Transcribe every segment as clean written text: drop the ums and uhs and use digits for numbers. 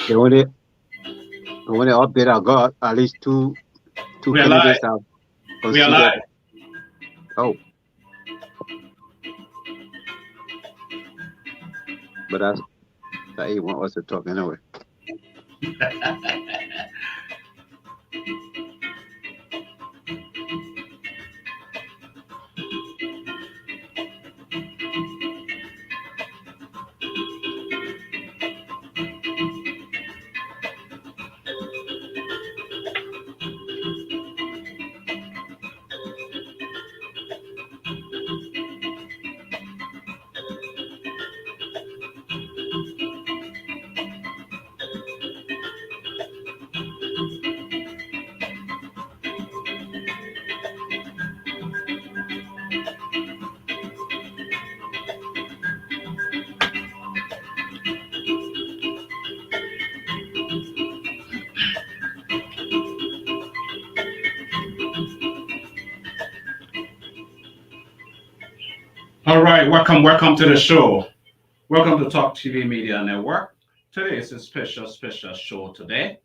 The only update I got, at least two We are live. candidates have We are considered. live. Oh, but that he want us to talk anyway. All right, welcome to the show. Welcome to Talk TV Media Network. Today is a special show today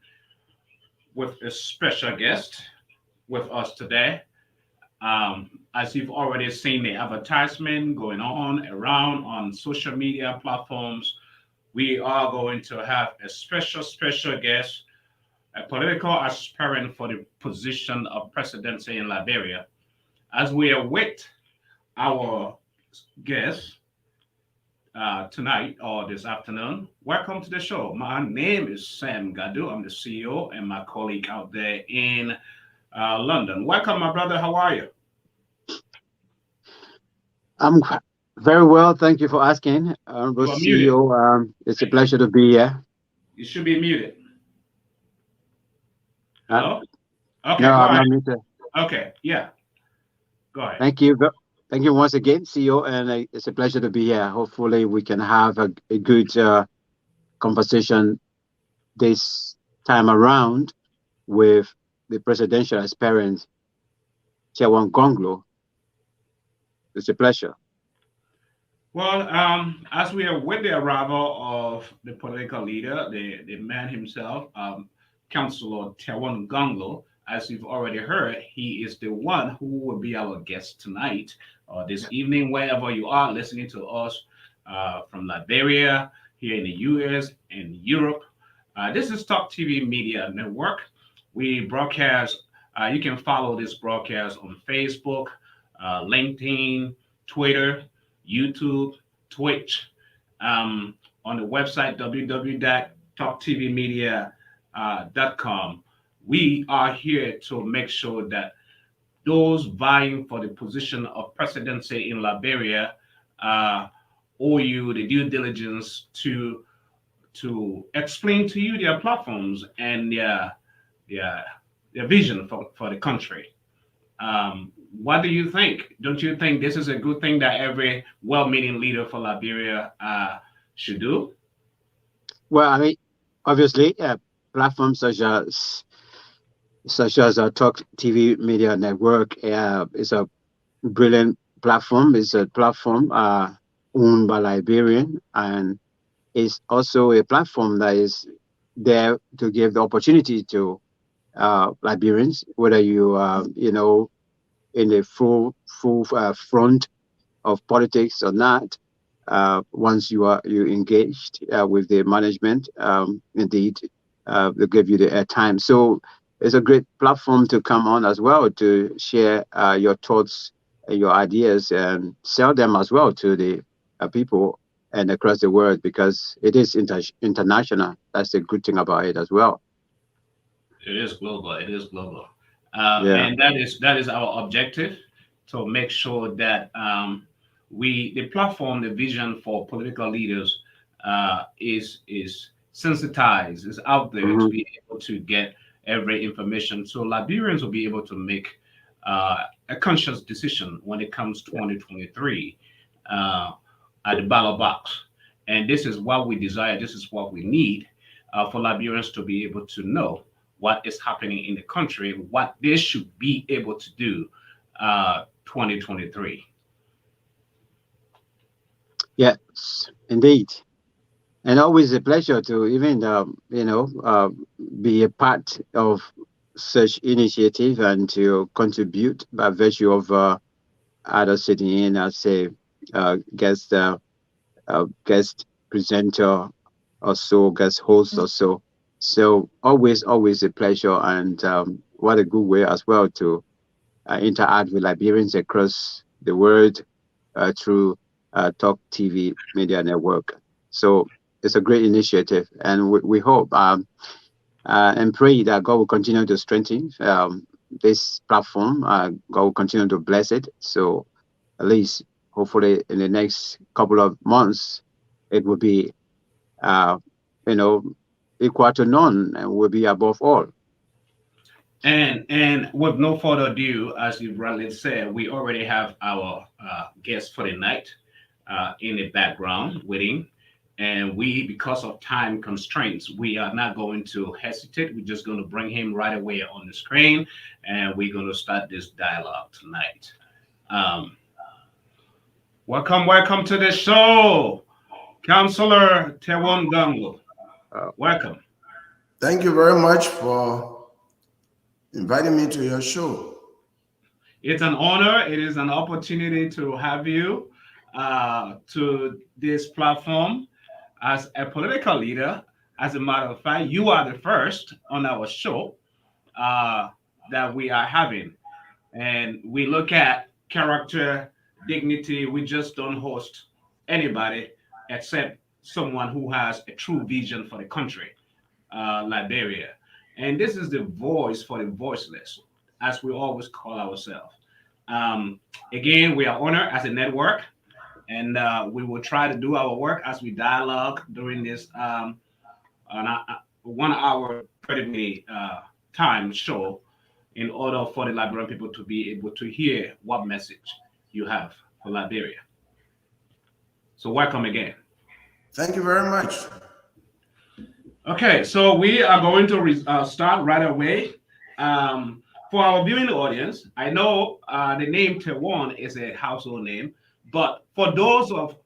with a special guest with us today. As you've already seen the advertisement going on around on social media platforms, we are going to have a special guest, a political aspirant for the position of presidency in Liberia. As we await our guest tonight or this afternoon, welcome to the show. My name is Sam Gadu. I'm the CEO, and my colleague out there in London. Welcome, my brother. How are you? I'm very well. Thank you for asking, You are muted. CEO. It's a I think pleasure to be here. you should be muted. Uh, Hello? no, Okay, go I'm ahead. not muted. Okay, yeah, go ahead. Thank you. Thank you once again, CEO, and it's a pleasure to be here. Hopefully, we can have a good conversation this time around with the presidential aspirant, Tiawan Gongloe. It's a pleasure. Well, as we are with the arrival of the political leader, the man himself, Councillor Tiawan Gongloe, as you've already heard, he is the one who will be our guest tonight or this evening, wherever you are listening to us from Liberia, here in the US and Europe. This is Talk TV Media Network. We broadcast, you can follow this broadcast on Facebook, LinkedIn, Twitter, YouTube, Twitch, on the website www.talktvmedia.com. We are here to make sure that those vying for the position of presidency in Liberia owe you the due diligence to explain to you their platforms and their, their vision for the country. What do you think? Don't you think this is a good thing that every well-meaning leader for Liberia should do? Well, I mean, obviously, platforms such as our Talk TV Media Network is a brilliant platform. It's a platform owned by Liberian, and it's also a platform that is there to give the opportunity to Liberians, whether you in the full front of politics or not. Once you engaged with the management, indeed, they give you the airtime. So it's a great platform to come on as well to share your thoughts, your ideas, and sell them as well to the people and across the world because it is international. That's the good thing about it as well. It is global. It is global, Yeah. and that is our objective to make sure that we the platform, the vision for political leaders is sensitized, is out there to Hmm. be able to get every information, so Liberians will be able to make a conscious decision when it comes 2023 uh, at the ballot box. And this is what we desire. This is what we need for Liberians to be able to know what is happening in the country, what they should be able to do 2023. Yes, indeed. and always a pleasure to even be a part of such initiative and to contribute by virtue of other sitting in as a guest presenter or so, guest host or so. So always a pleasure, and what a good way as well to interact with Liberians across the world through Talk TV Media Network. So it's a great initiative, and we hope and pray that God will continue to strengthen this platform. God will continue to bless it. So at least, hopefully, in the next couple of months, it will be, uh, you know, equal to none and will be above all. And with no further ado, as you rightly said, we already have our guest for the night in the background waiting. And we, because of time constraints, we are not going to hesitate. We're just going to bring him right away on the screen, and we're going to start this dialogue tonight. Um, welcome to the show, Counselor Tiawon Gongloe. Uh, Welcome. Thank you very much for inviting me to your show. It's an honor. It is an opportunity to have you to this platform as a political leader. As a matter of fact, you are the first on our show uh, that we are having. And we look at character, dignity. We just don't host anybody except someone who has a true vision for the country, Liberia. And this is the voice for the voiceless, as we always call ourselves. Um, Again, we are honored as a network, and we will try to do our work as we dialogue during this 1 hour, 30-minute time show in order for the Liberian people to be able to hear what message you have for Liberia. So, welcome again. Thank you very much. Okay, so we are going to start right away. For our viewing audience, I know the name Tiawan is a household name, but for those of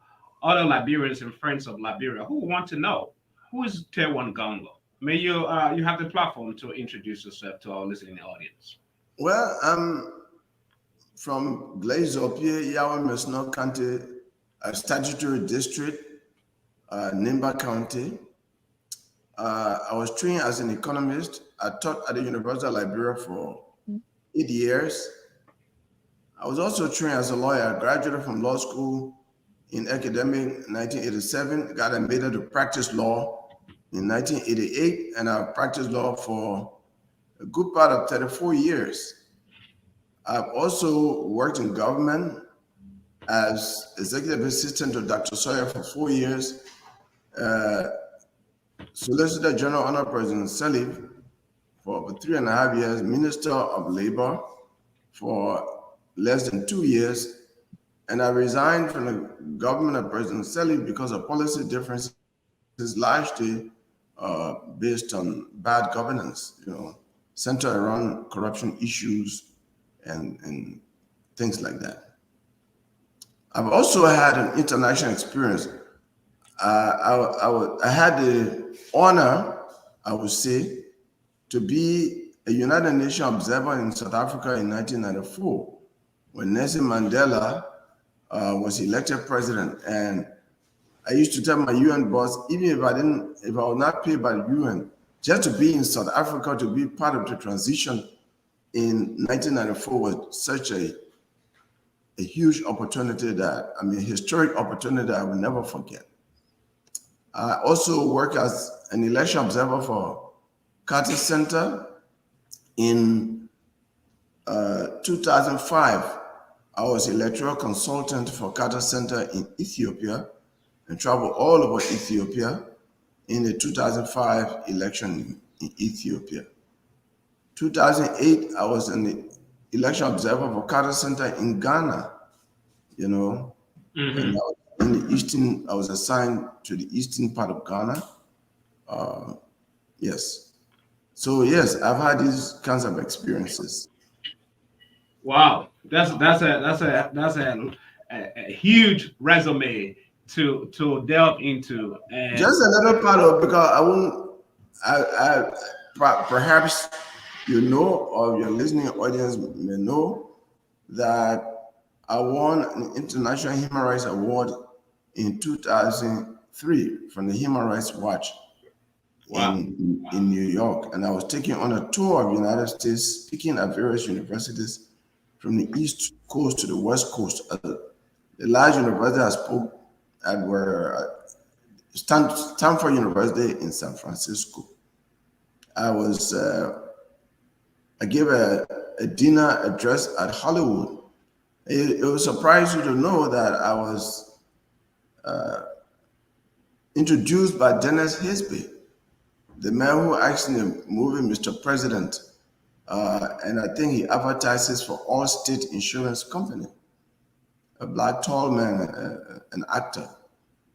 other Liberians and friends of Liberia who want to know who is Tiawan Gongloe, may you have the platform to introduce yourself to our listening audience. Well, I'm from Glazopie, Tiawan Mesno County, a statutory district, Nimba County. I was trained as an economist. I taught at the University of Liberia for 8 years. I was also trained as a lawyer. I graduated from law school in academic 1987, got admitted to practice law in 1988, and I practiced law for a good part of 34 years. I've also worked in government as executive assistant to Dr. Sawyer for 4 years, Solicitor General under President Salif for over 3.5 years, Minister of Labor for less than 2 years, and I resigned from the government of President Salif because of policy differences, largely based on bad governance, centered around corruption issues and things like that. I've also had an international experience. I had the honor, I would say, to be a United Nations observer in South Africa in 1994 when Nelson Mandela was elected president. And I used to tell my UN boss, even if I was not paid by the UN, just to be in South Africa, to be part of the transition in 1994 was such a huge opportunity historic opportunity that I will never forget. I also work as an election observer for Carter Center. In 2005, I was electoral consultant for Carter Center in Ethiopia and traveled all over Ethiopia in the 2005 election in Ethiopia. 2008, I was an election observer for Carter Center in Ghana, and I was in the eastern, I was assigned to the eastern part of Ghana. Yes. So yes, I've had these kinds of experiences. Wow, that's a huge resume to delve into. And just a little part of, because I won't. Perhaps you know, or your listening audience may know that I won an International Human Rights Award in 2003 from the Human Rights Watch wow, in New York, and I was taking on a tour of the United States, speaking at various universities from the East Coast to the West Coast. The large university I spoke at were Stanford University in San Francisco. I was I gave a dinner address at Hollywood. It will surprise you to know that I was introduced by Dennis Haysbee, the man who acts in the movie Mr. President, and I think he advertises for Allstate Insurance Company. A black tall man, an actor.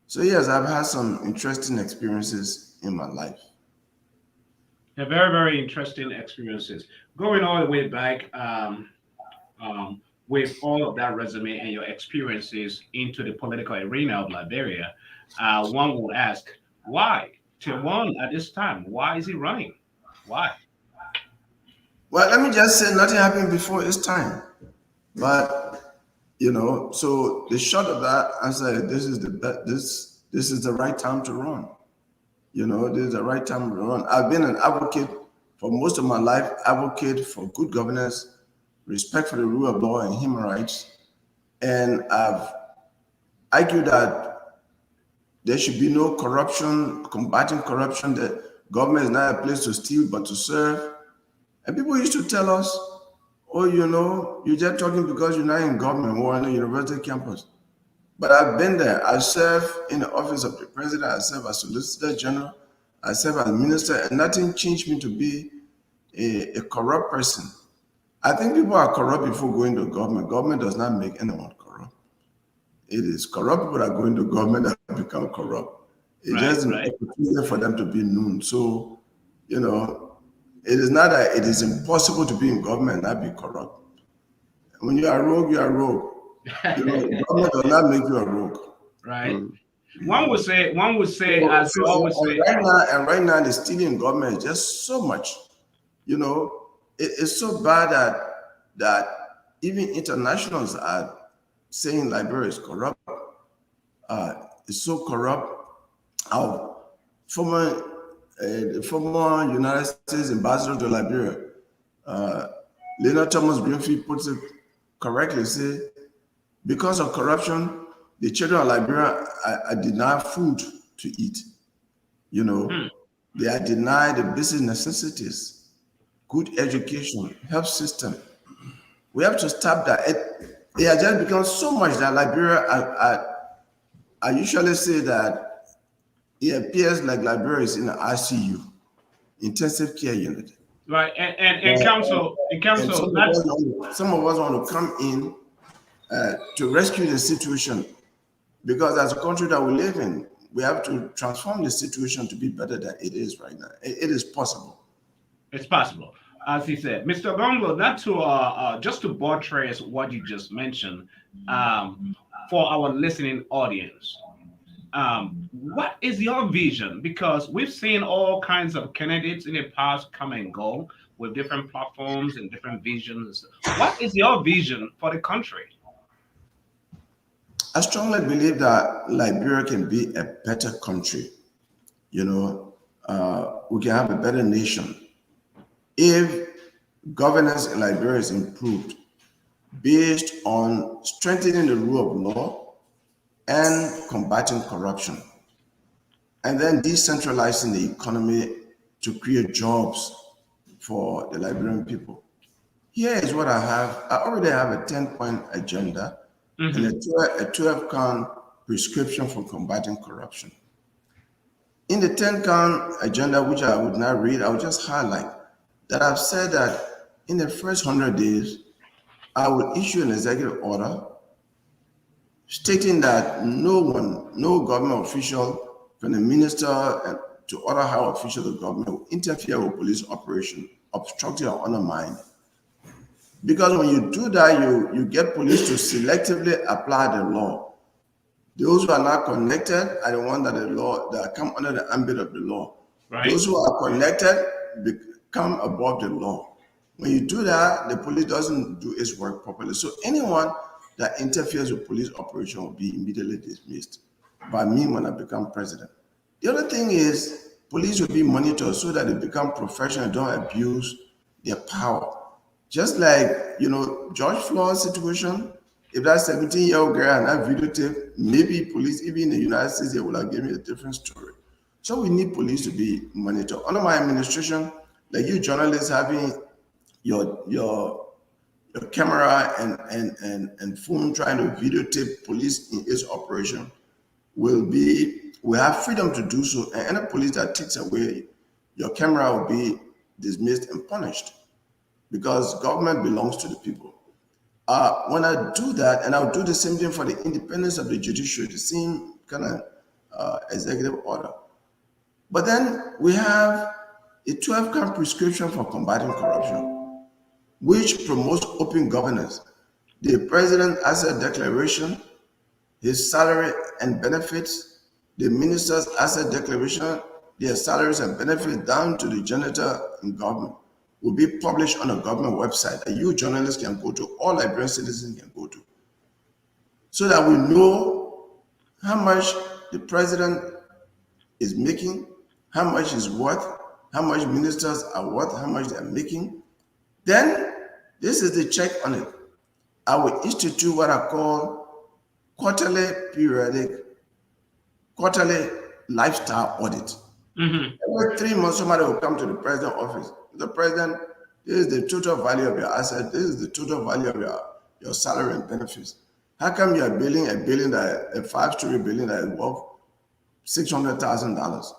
So yes, I've had some interesting experiences in my life. a very very interesting experiences going all the way back. With all of that resume and your experiences into the political arena of Liberia, one will ask, why Tiawon at this time? Why is he running? Why? Well, let me just say nothing happened before its time. But so the short of that answer, this is the right time to run. This is the right time to run. I've been an advocate for most of my life, advocate for good governance, respect for the rule of law and human rights. And I've argued that there should be no corruption, combating corruption, that government is not a place to steal, but to serve. And people used to tell us, oh, you're just talking because you're not in government or on a university campus. But I've been there. I serve in the office of the president. I serve as solicitor general. I serve as minister, and nothing changed me to be a corrupt person. I think people are corrupt before going to government. Government does not make anyone corrupt. It is corrupt people that go into government that become corrupt. It's just an opportunity for them to be known. So, it is not that it is impossible to be in government and not be corrupt. When you are rogue, you are rogue. Government does not make you a rogue. Right. One would say, as you always say. Right now, the stealing in government is just so much. It's so bad that even internationals are saying Liberia is corrupt. It's so corrupt. Our former United States ambassador to Liberia, Leonard Thomas Greenfield, puts it correctly. Say, because of corruption, the children of Liberia are denied food to eat. They are denied the basic necessities, good education, health system. We have to stop that. It has just become so much that Liberia, I usually say that it appears like Liberia is in an ICU, intensive care unit. Right, and council, some of us want to come in to rescue the situation, because as a country that we live in, we have to transform the situation to be better than it is right now. It is possible. It's possible, as he said, Mr. Gongloe. Not to just to buttress what you just mentioned, for our listening audience. What is your vision? Because we've seen all kinds of candidates in the past come and go with different platforms and different visions. What is your vision for the country? I strongly believe that Liberia can be a better country. We can have a better nation if governance in Liberia is improved based on strengthening the rule of law and combating corruption, and then decentralizing the economy to create jobs for the Liberian people. Here is what I have. I already have a 10-point agenda and a 12-count prescription for combating corruption. In the 10-count agenda, which I would not read, I would just highlight that I've said that in the first 100 days, I will issue an executive order stating that no government official, from the minister to other high officials of the government, will interfere with police operation, obstructing or undermine. Because when you do that, you get police to selectively apply the law. Those who are not connected are the ones that the law that come under the ambit of the law. Right. Those who are connected become above the law. When you do that, the police doesn't do its work properly. So anyone that interferes with police operation will be immediately dismissed by me when I become president. The other thing is police will be monitored so that they become professional and don't abuse their power. Just like, George Floyd's situation, if that 17-year-old girl and that videotape, maybe police, even in the United States, they would have given me a different story. So we need police to be monitored. Under my administration, like you journalists having your camera and phone trying to videotape police in its operation we have freedom to do so, and any police that takes away your camera will be dismissed and punished because government belongs to the people. When I do that, and I'll do the same thing for the independence of the judiciary, the same kind of executive order. But then we have a 12-count prescription for combating corruption, which promotes open governance. The president asset declaration, his salary and benefits, the minister's asset declaration, their salaries and benefits down to the janitor in government will be published on a government website that you journalists can go to, all Liberian citizens can go to, so that we know how much the president is making, how much is worth, how much ministers are worth, how much they're making. Then this is the check on it. I will institute what I call quarterly lifestyle audit. Every 3 months, somebody will come to the president's office. The president, this is the total value of your asset. This is the total value of your salary and benefits. How come you are building a building a 5-story building that is worth $600,000?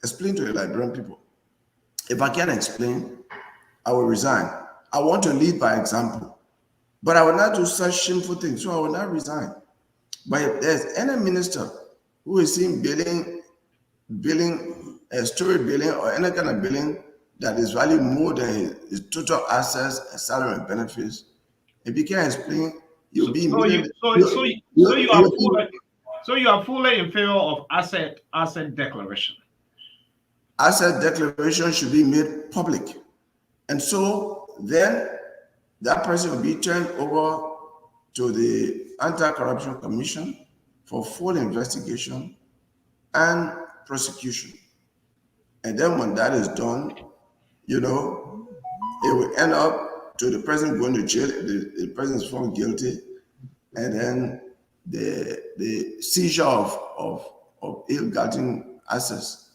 Explain to the Liberian people. If I can't explain, I will resign. I want to lead by example, but I will not do such shameful things, so I will not resign. But if there's any minister who is seen billing, a story billing or any kind of billing that is valued more than his total assets and salary and benefits, if you can't explain, you'll be immediately. So you are fully in favor of asset declaration. Asset declaration should be made public, and so then that person will be turned over to the Anti-Corruption Commission for full investigation and prosecution. And then when that is done, it will end up to the president going to jail if the president is found guilty, and then the seizure of ill-gotten assets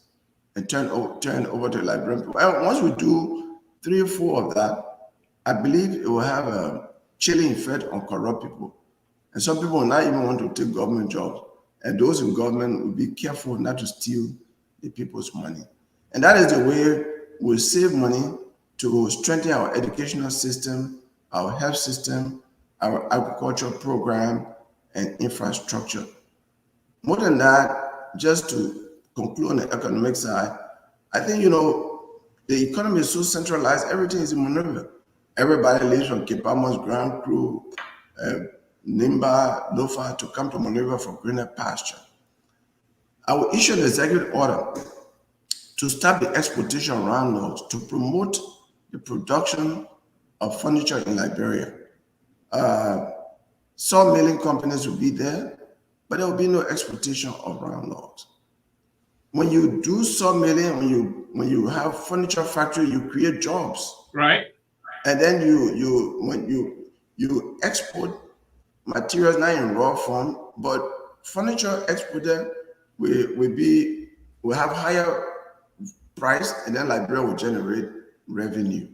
and turn over to the Liberian people. And once we do 3 or 4 of that, I believe it will have a chilling effect on corrupt people. And some people will not even want to take government jobs. And those in government will be careful not to steal the people's money. And that is the way we'll save money to strengthen our educational system, our health system, our agricultural program, and infrastructure. More than that, just to conclude on the economic side, I think, the economy is so centralized, everything is in Monrovia. Everybody lives from Kipamos, Grand Crew, Nimba, Lofa to come to Monrovia for greener pasture. I will issue an executive order to stop the exportation of round logs to promote the production of furniture in Liberia. Sawmilling companies will be there, but there will be no exportation of round logs. When you do sawmilling, when you have furniture factory, you create jobs. Right. And then when you export materials not in raw form, but furniture exported will have higher price, and then Liberia will generate revenue.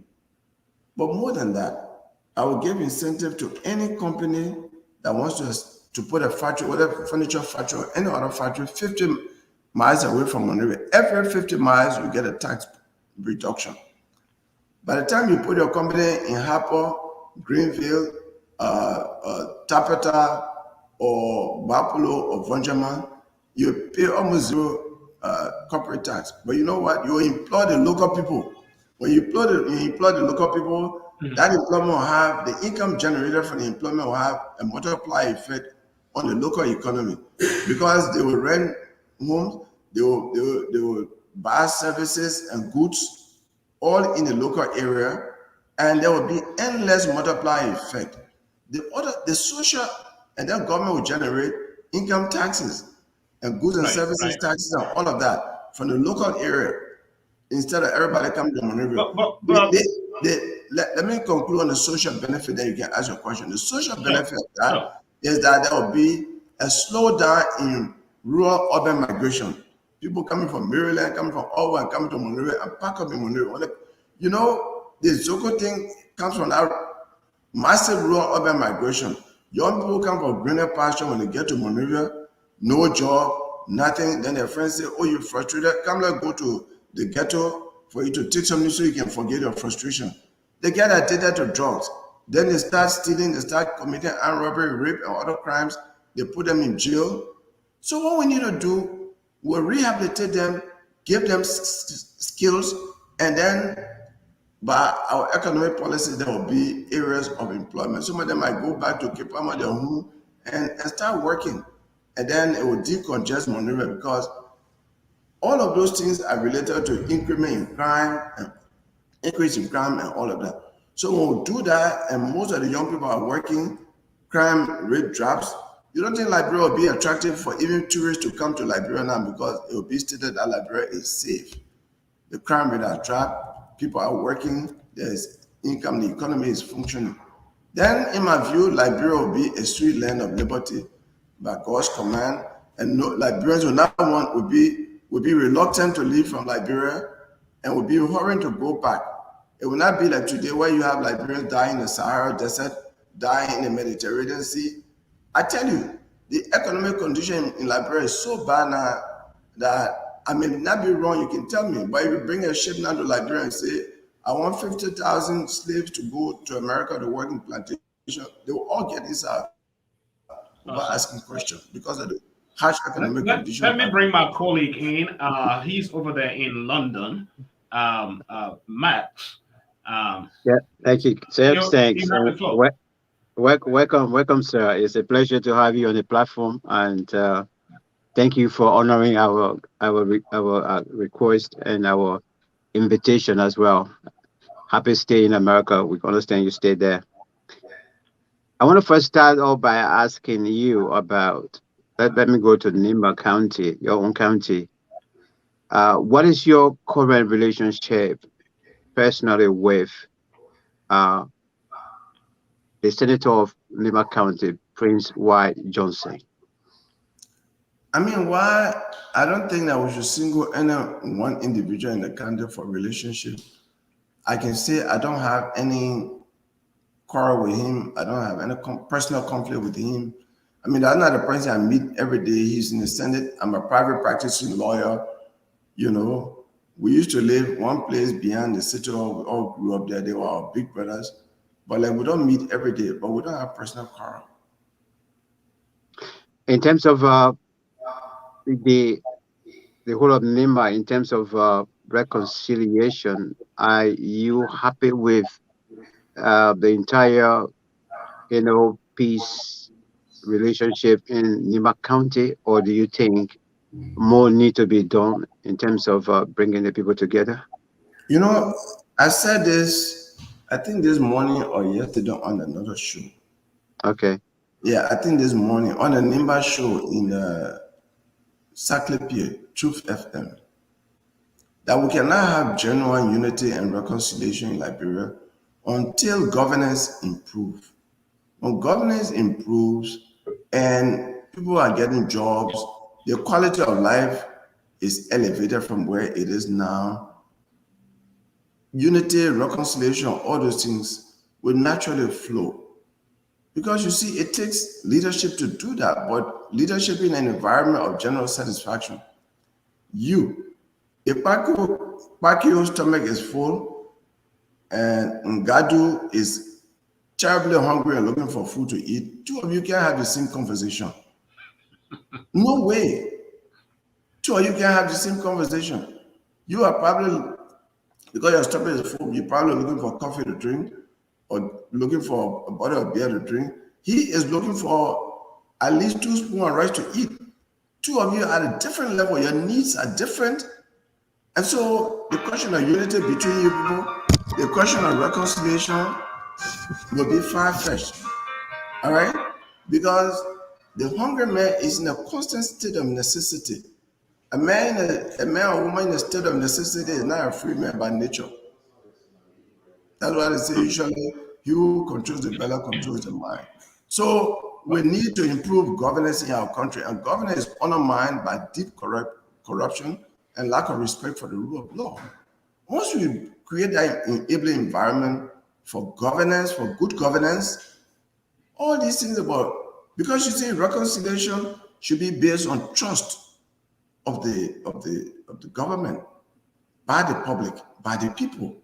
But more than that, I will give incentive to any company that wants to put a factory, whether furniture factory or any other factory, 50 miles away from Monrovia. Every 50 miles, you get a tax reduction. By the time you put your company in Harper, Greenville, Tapeta, or Bapolo, or Vonjaman, you pay almost zero corporate tax. But you know what? You employ the local people. When you employ the local people, that employment will have, the income generated from the employment will have a multiplier effect on the local economy because they will rent homes, they will buy services and goods all in the local area, and there will be endless multiplier effect. The social, and then government will generate income taxes and goods and services taxes and all of that from the local area instead of everybody coming to Monrovia. Let me conclude on the social benefit, then you can ask your question. The social benefit is that there will be a slowdown in rural urban migration. People coming from Maryland, coming from Ottawa, and coming to Monrovia and pack up in Monrovia. You know, the Zoko thing comes from that massive rural urban migration. Young people come from greener pasture when they get to Monrovia, no job, nothing. Then their friends say, "Oh, you're frustrated. Come, let's go to the ghetto for you to take something so you can forget your frustration." They get addicted to drugs. Then they start stealing, they start committing armed robbery, rape, and other crimes. They put them in jail. So what we need to do, we'll rehabilitate them, give them skills, and then by our economic policies, there will be areas of employment. Some of them might go back to keep them at their home and start working. And then it will decongest Monrovia because all of those things are related to increment in crime and increase in crime and all of that. So when we do that, and most of the young people are working, crime rate drops. You don't think Liberia will be attractive for even tourists to come to Liberia now because it will be stated that Liberia is safe. The crime rate has dropped, people are working, there's income, the economy is functioning. Then, in my view, Liberia will be a sweet land of liberty by God's command, and no, Liberians will be reluctant to leave from Liberia and will be hurrying to go back. It will not be like today where you have Liberians dying in the Sahara Desert, dying in the Mediterranean Sea. I tell you, the economic condition in Liberia is so bad now that I may not be wrong, you can tell me, but if you bring a ship now to Liberia and say, I want 50,000 slaves to go to America to work in plantation, they will all get inside without asking questions because of the harsh economic conditions. Let me bring my colleague in. He's over there in London, Max. Yeah, thank you. Thanks. Welcome, sir. It's a pleasure to have you on the platform, and thank you for honoring our request and our invitation as well. Happy stay in America. We understand you stay there. I want to first start off by asking you about. Let me go to Nimba County, your own county. What is your current relationship personally with the Senator of Nimba County, Prince Y. Johnson? I mean, why? I don't think that we should single any one individual in the country for relationship. I can say I don't have any quarrel with him. I don't have any personal conflict with him. I mean, that's not the person I meet every day. He's in the Senate. I'm a private practicing lawyer. You know, we used to live one place beyond the city hall. We all grew up there. They were our big brothers. But like, we don't meet every day, but we don't have personal quarrel. In terms of the whole of Nimba, in terms of reconciliation, are you happy with the entire, peace relationship in Nimba County, or do you think more need to be done in terms of bringing the people together? You know, I said this, I think this morning or yesterday on another show. Okay. Yeah, I think this morning on a Nimba show in Cllr, Truth FM, that we cannot have genuine unity and reconciliation in Liberia until governance improves. When governance improves and people are getting jobs, the quality of life is elevated from where it is now. Unity, reconciliation, all those things will naturally flow. Because you see, it takes leadership to do that, but leadership in an environment of general satisfaction. If Pakio's stomach is full and Ngadu is terribly hungry and looking for food to eat, two of you can't have the same conversation. No way. Two of you can't have the same conversation. You are probably, because your stomach is full, you're probably looking for coffee to drink or looking for a bottle of beer to drink. He is looking for at least 2 spoons of rice to eat. 2 of you are at a different level. Your needs are different. And so the question of unity between you people, the question of reconciliation will be far-fetched. All right? Because the hungry man is in a constant state of necessity. A man or woman in a state of necessity is not a free man by nature. That's why they say usually he who controls the belly controls the mind. So we need to improve governance in our country, and governance is undermined by deep corruption and lack of respect for the rule of law. Once we create that enabling environment for governance, for good governance, all these things about, because you see, reconciliation should be based on trust of the government by the public, by the people.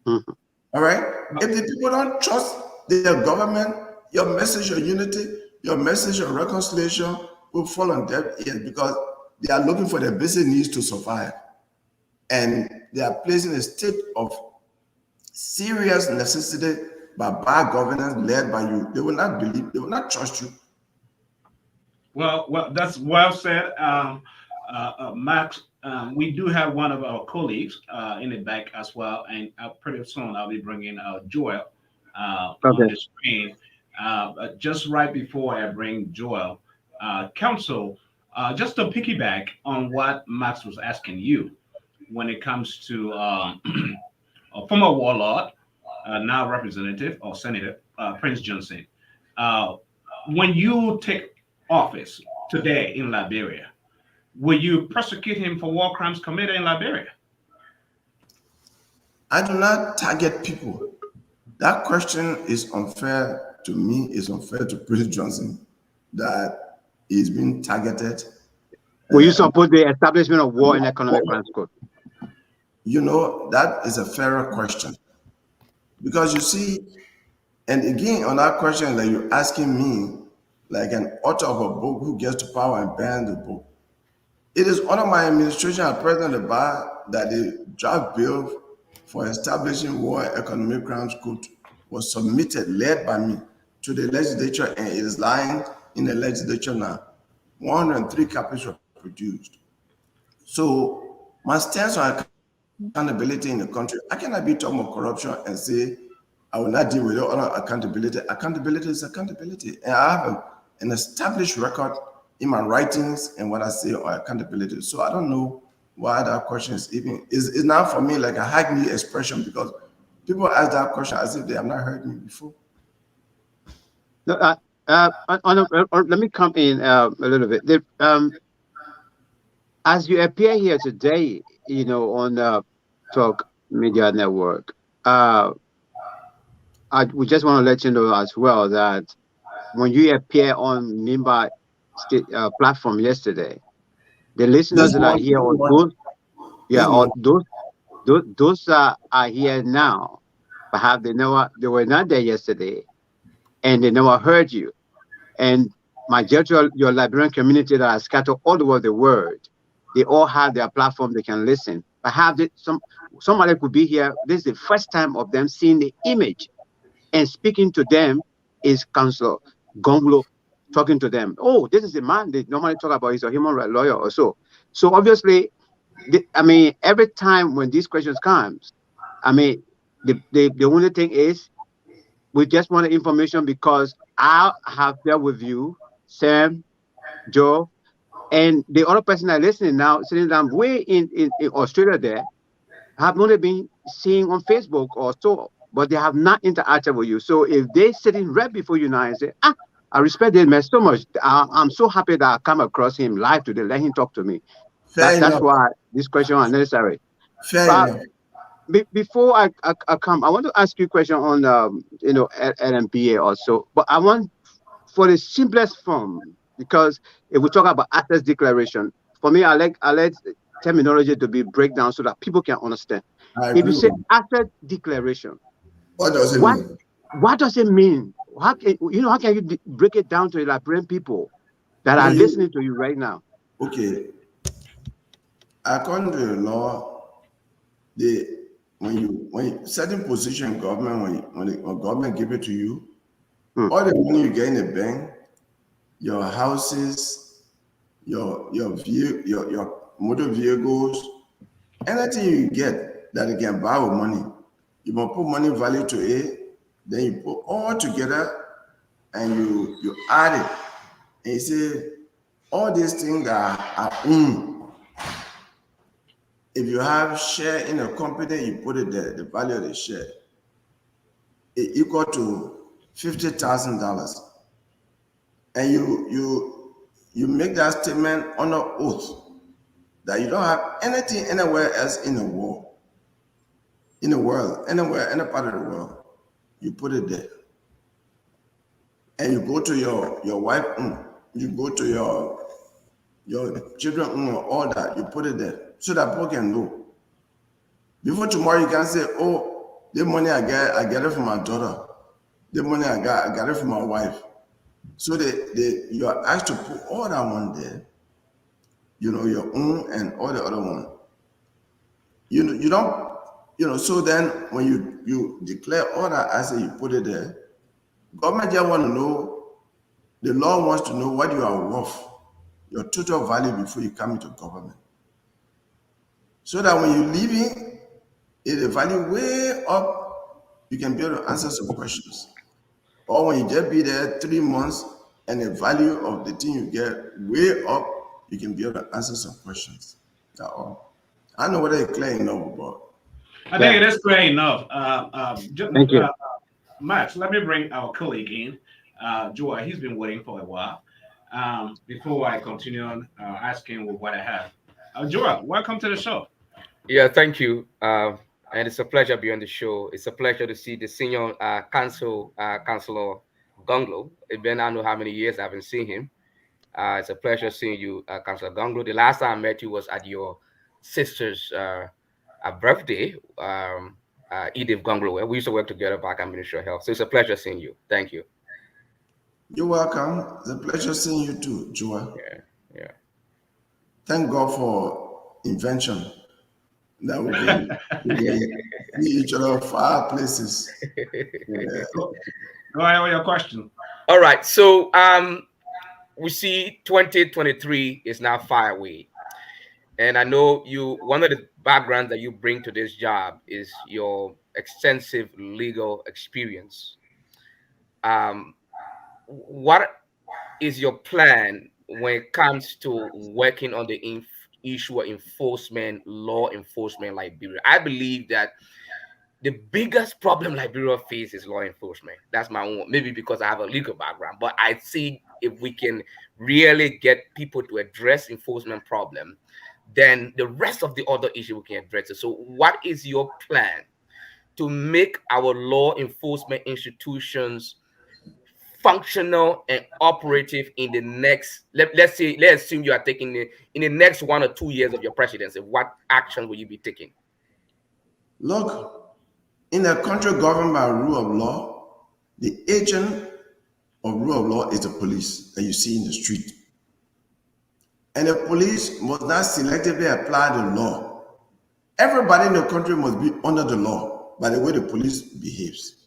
Mhm. All right. If the people don't trust their government, your message of unity, your message of reconciliation will fall on deaf ears because they are looking for their basic needs to survive. And they are placed in a state of serious necessity by bad governance led by you. They will not believe, they will not trust you. Well, that's well said, Max. We do have one of our colleagues in the back as well, and pretty soon I'll be bringing Joel on Okay. the screen. But just right before I bring Joel, Council, just to piggyback on what Max was asking you when it comes to a former warlord, now representative or senator, Prince Johnson. Uh, when you take office today in Liberia, will you prosecute him for war crimes committed in Liberia? I do not target people. That question is unfair to me, is unfair to President Johnson that he's being targeted. Will you support the establishment of war and economic crimes code? You know, that is a fairer question. Because you see, and again, on that question that you're asking me, like an author of a book who gets to power and bans the book, it is under my administration as president of the bar that the draft bill for establishing war and economic crimes code was submitted, led by me, to the legislature, and it is lying in the legislature now. 103 copies were produced. So my stance on accountability in the country, I cannot be talking about corruption and say I will not deal with all accountability. Accountability is accountability. And I have an established record in my writings and what I say on accountability. So I don't know why that question is even, is now for me like a hackney expression because people ask that question as if they have not heard me before. No, let me come in a little bit. As you appear here today, on Talk Media Network, we just want to let you know as well that when you appear on Nimba platform yesterday, the listeners that are here, or those, yeah, or those are here now, perhaps they were not there yesterday, and they never heard you. And majority of your Liberian community that are scattered all over the world, they all have their platform they can listen. Perhaps somebody could be here. This is the first time of them seeing the image, and speaking to them is Councillor Gongloe talking to them. Oh, this is the man they normally talk about. He's a human rights lawyer or so. So obviously, every time when these questions comes, the only thing is we just want the information because I have dealt with you, Sam, Joe, and the other person that listening now, sitting down way in Australia there, have only been seeing on Facebook or so, but they have not interacted with you. So if they sitting right before you now and say, I respect this man so much. I'm so happy that I come across him live today. Let him talk to me. That's why this question is necessary. Fair enough. Before I come, I want to ask you a question on LMPA also, but I want for the simplest form, because if we talk about assets declaration, for me, I like terminology to be breakdown so that people can understand. If you say asset declaration, what does it mean? What does it mean? How can you break it down to the Liberian people that are listening to you right now? Okay. According to the law, when certain position in government, when government give it to you, all the money you get in the bank, your houses, your motor vehicles, anything you get that you can buy with money. You must put money value to it, then you put all together and you add it. And you say, all these things are own. If you have share in a company, you put it there, the value of the share. It equal to $50,000. And you make that statement under oath that you don't have anything anywhere else in the world, anywhere, any part of the world. You put it there. And you go to your wife, you go to your children, all that, you put it there so that people can know. Before tomorrow, you can say, oh, the money I get it from my daughter. The money I got it from my wife. So you are asked to put all that one there, your own and all the other one. You don't, so then when you declare all that asset, you put it there, government just want to know, the law wants to know what you are worth, your total value before you come into government. So that when you leave in, if the value way up, you can be able to answer some questions. Or when you just be there 3 months and the value of the thing you get way up, you can be able to answer some questions. That's all. I don't know whether it's clear enough, but I think it is clear enough. Thank you. Max, let me bring our colleague in. Joel, he's been waiting for a while. Before I continue on asking what I have. Joel, welcome to the show. Yeah, thank you. And it's a pleasure being on the show. It's a pleasure to see the senior councilor Gongloe. It's been I don't know how many years I haven't seen him. It's a pleasure seeing you, Councilor Gongloe. The last time I met you was at your sister's birthday, Edith Gongloe. We used to work together back at Ministry of Health. So it's a pleasure seeing you. Thank you. You're welcome. It's a pleasure seeing you too, Joel. Yeah. Thank God for invention that we can see each other far places. Yeah. Go ahead with your question. All right. So we see 2023 is now far away. And I know one of the backgrounds that you bring to this job is your extensive legal experience. What is your plan when it comes to working on the issue of enforcement, law enforcement, Liberia? I believe that the biggest problem Liberia faces is law enforcement. That's my own, maybe because I have a legal background, but I see if we can really get people to address enforcement problem, then the rest of the other issue we can address it. So what is your plan to make our law enforcement institutions functional and operative in the next, let's assume you are taking in the next 1 or 2 years of your presidency? What action will you be taking? Look, in a country governed by rule of law, the agent of rule of law is the police that you see in the street. And the police must not selectively apply the law. Everybody in the country must be under the law by the way the police behaves.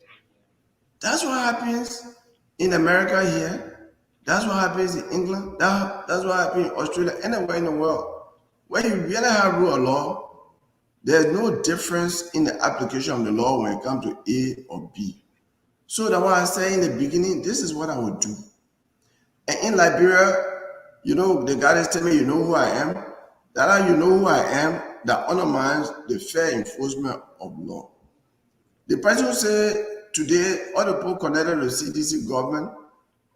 That's what happens in America here. That's what happens in England. That's what happens in Australia, anywhere in the world. When you really have rule of law, there's no difference in the application of the law when it comes to A or B. So that's why I say in the beginning, this is what I would do. And in Liberia, the guys tell me, you know who I am? That you know who I am, that undermines the fair enforcement of law. The president say today, all the people connected to the CDC government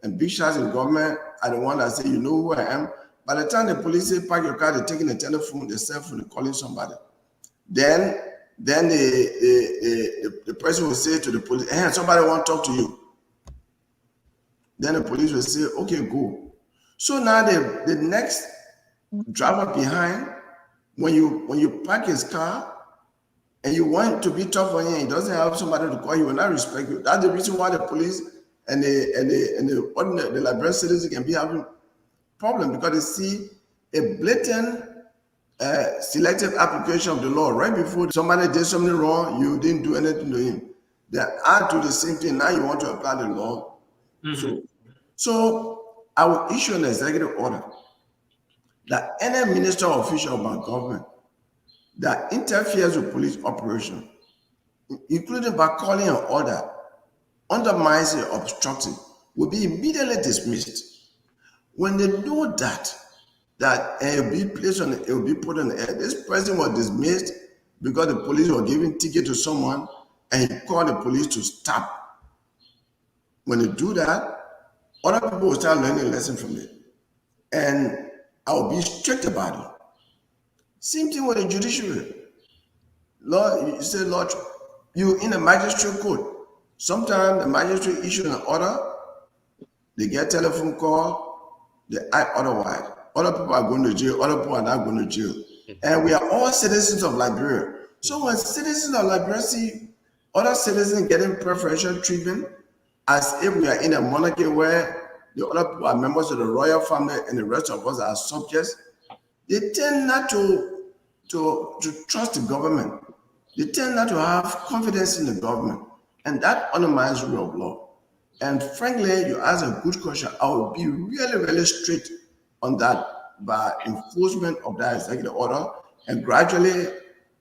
and big shots in government are the one that say, you know who I am. By the time the police say, park your car, they're taking the telephone, the cell phone, they're calling somebody. Then the person will say to the police, hey, somebody want to talk to you. Then the police will say, okay, go. So now the next driver behind, when you park his car and you want to be tough on him, he doesn't have somebody to call, he will not respect you. That's the reason why the police and the Liberian citizens can be having problem, because they see a blatant selective application of the law. Right before somebody did something wrong, you didn't do anything to him. They add to the same thing. Now you want to apply the law. Mm-hmm. So I will issue an executive order that any minister or official of my government that interferes with police operation, including by calling an order, undermines it or obstructs it, will be immediately dismissed. When they know that it will be placed on, it will be put on the air. This person was dismissed because the police were giving ticket to someone, and he called the police to stop. When they do that, other people will start learning a lesson from it, and I will be strict about it. Same thing with the judiciary. Lord, you say, Lord, you in the magistrate court. Sometimes the magistrate issue an order, they get telephone call, they act otherwise. Other people are going to jail, other people are not going to jail. And we are all citizens of Liberia. So when citizens of Liberia see other citizens getting preferential treatment, as if we are in a monarchy where the other people are members of the royal family and the rest of us are subjects, they tend not to trust the government. They tend not to have confidence in the government. And that undermines the rule of law. And frankly, you ask a good question. I would be really, really strict on that by enforcement of that executive order and gradually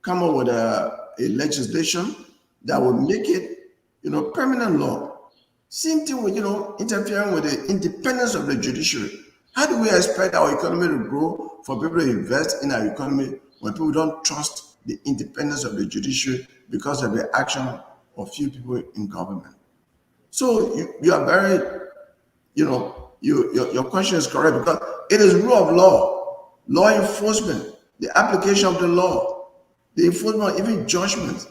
come up with a legislation that will make it, permanent law. Same thing with, interfering with the independence of the judiciary. How do we expect our economy to grow for people to invest in our economy when people don't trust the independence of the judiciary because of the action of few people in government? So you are very, your question is correct because it is rule of law enforcement, the application of the law, the enforcement of even judgment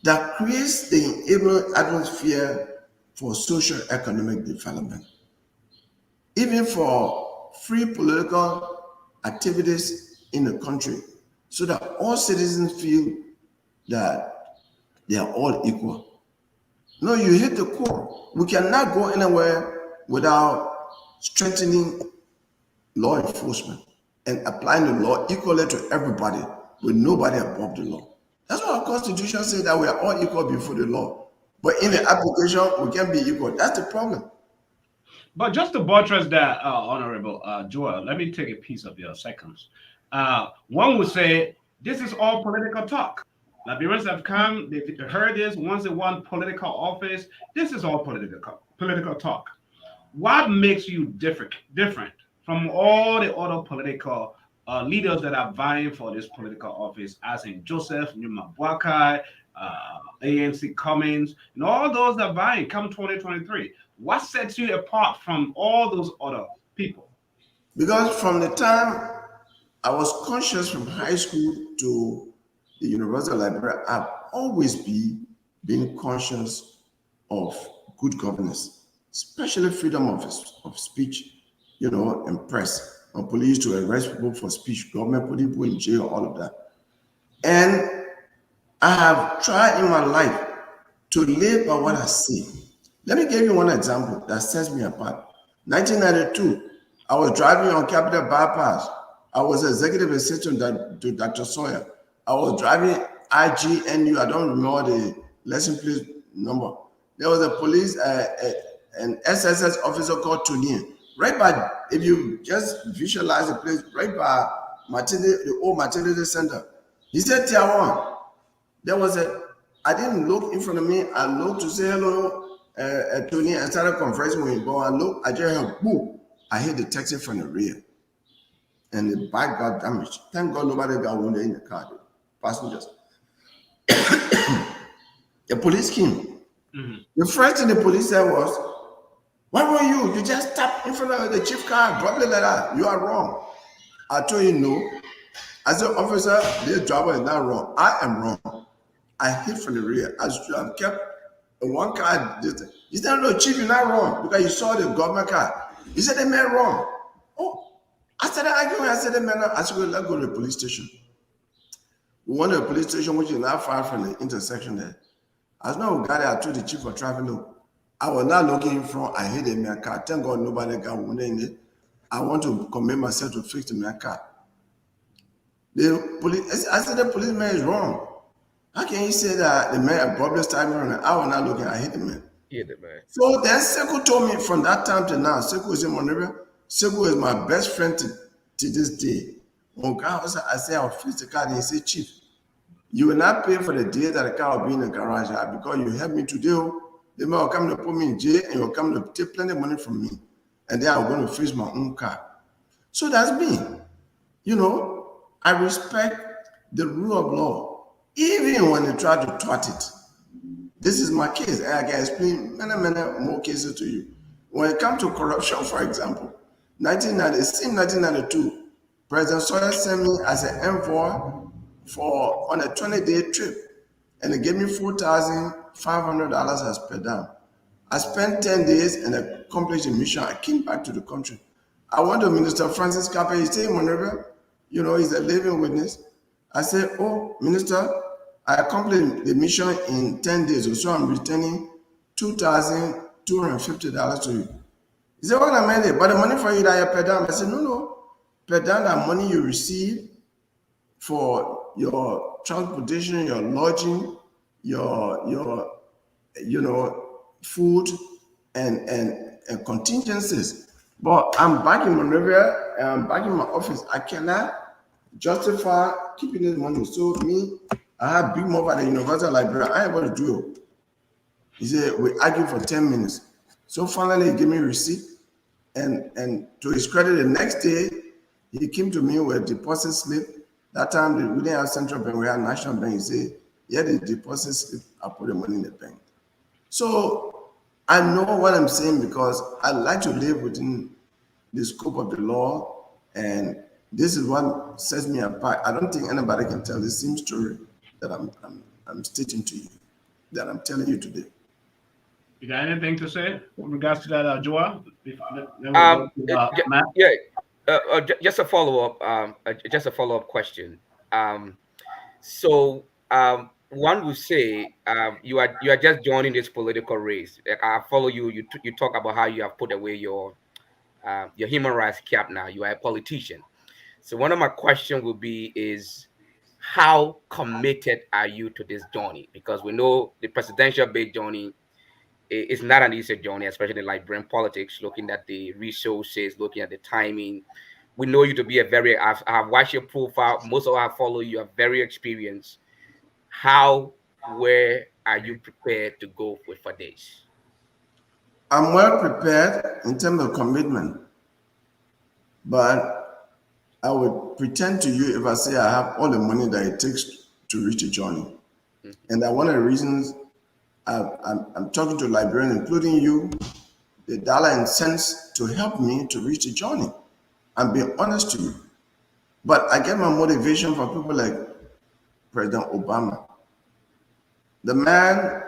that creates the enabling atmosphere for social economic development, even for free political activities in the country, so that all citizens feel that they are all equal. No, you hit the core. We cannot go anywhere without strengthening law enforcement and applying the law equally to everybody with nobody above the law. That's what our constitution says, that we are all equal before the law. But in the application, we can't be equal. That's the problem. But just to buttress that, Honorable Joel, let me take a piece of your seconds. One would say this is all political talk. Liberians have come, they've heard this once they want political office. This is all political talk. What makes you different from all the other political leaders that are vying for this political office, as in Joseph Numa Boakai, ANC Cummings, and all those that are vying come 2023? What sets you apart from all those other people? Because from the time I was conscious from high school to the University of Liberia, I've always been conscious of good governance, especially freedom of speech, and press. And police to arrest people for speech, government putting people in jail, all of that. And I have tried in my life to live by what I see. Let me give you one example that sets me apart. 1992, I was driving on Capital Bypass. I was executive assistant to Dr. Sawyer. I was driving IGNU. I don't remember the license plate number. There was a police, an SSS officer called Tunian. Right by, if you just visualize the place, right by the old maternity center. He said, Tiawan. There was I didn't look in front of me. I looked to say hello, Tony, and started conversing with him. But I just heard, boom. I hit the taxi from the rear. And the bike got damaged. Thank God nobody got wounded in the car, the passengers. The police came. Mm-hmm. The first thing the police said was, where were you? You just stopped in front of the chief car, probably like that. You are wrong. I told you no. I said, officer, this driver is not wrong. I am wrong. I hit from the rear. I should have kept one car distance. He said, no, chief, you're not wrong because you saw the government car. He said, they made wrong. Oh, I started arguing. I said, I said, well, let's go to the police station. We went to the police station, which is not far from the intersection there. As soon as we got there, I told the chief of traffic, look, I was not looking in front. I hit my car. Thank God nobody got wounded in it. I want to commit myself to fix my car. The police, I said, the policeman is wrong. How can you say that the man abruptly started running? I was not looking. I hit the man. Yeah, man. So then Sekou told me from that time to now, Sekou is in Monrovia. Sekou is my best friend to this day. When God was, I say I'll fix the car, and he said, Chief, you will not pay for the day that the car will be in the garage because you helped me today. They will come to put me in jail and you'll come to take plenty of money from me. And then I'm going to fix my own car. So that's me. You know, I respect the rule of law, even when they try to thwart it. This is my case, and I can explain many more cases to you. When it comes to corruption, for example, 1992, President Sawyer sent me as an envoy on a 20-day trip, and they gave me $4,500 as per diem. I spent 10 days and accomplished the mission. I came back to the country. I went to Minister Francis Capper. He stayed in Monrovia. You know, he's a living witness. I said, oh, Minister, I accomplished the mission in 10 days, so I'm returning $2,250 to you. He said, what I meant it, but the money for you that you per diem. I said, no, per diem, that money you receive for your transportation, your lodging, your food and contingencies. But I'm back in Monrovia, and I'm back in my office. I cannot justify keeping this money. So me, I had big move at the University of Liberia. I ain't able to do it. He said, we argued for 10 minutes. So finally, he gave me a receipt. And to his credit, the next day, he came to me with a deposit slip. That time, we didn't have central bank, we had national bank. He said, yeah, the deposit slip, I put the money in the bank. So I know what I'm saying because I like to live within the scope of the law. And this is what sets me apart. I don't think anybody can tell the same story that I'm stating to you, that I'm telling you today. You got anything to say with regards to that, Joel? Just a follow-up. Just a follow-up question. So one would say you are just joining this political race. I follow you. You talk about how you have put away your human rights cap now. You are a politician. So one of my questions would be is how committed are you to this journey? Because we know the presidential-based journey is not an easy journey, especially in Liberian politics, looking at the resources, looking at the timing. We know you to be I've watched your profile. Most of us follow you are very experienced. Where are you prepared to go for this? I'm well prepared in terms of commitment, but I would pretend to you if I say I have all the money that it takes to reach a journey. Mm-hmm. And that one of the reasons I'm talking to Liberians, including you, the dollar and cents to help me to reach the journey. I'm being honest to you. But I get my motivation from people like President Obama. The man,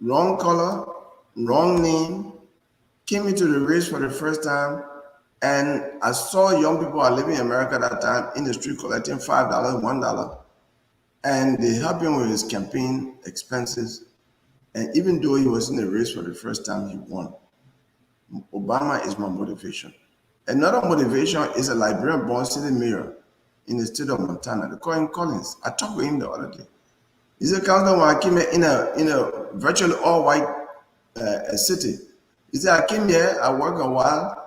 wrong color, wrong name, came into the race for the first time. And I saw young people are living in America at that time in the street collecting $5, $1. And they helped him with his campaign expenses. And even though he was in the race for the first time, he won. Obama is my motivation. Another motivation is a Liberian-born city mayor in the state of Montana, the Colin Collins. I talked with him the other day. He's a councilor when I came here in a virtually all-white city. He said, I came here, I worked a while,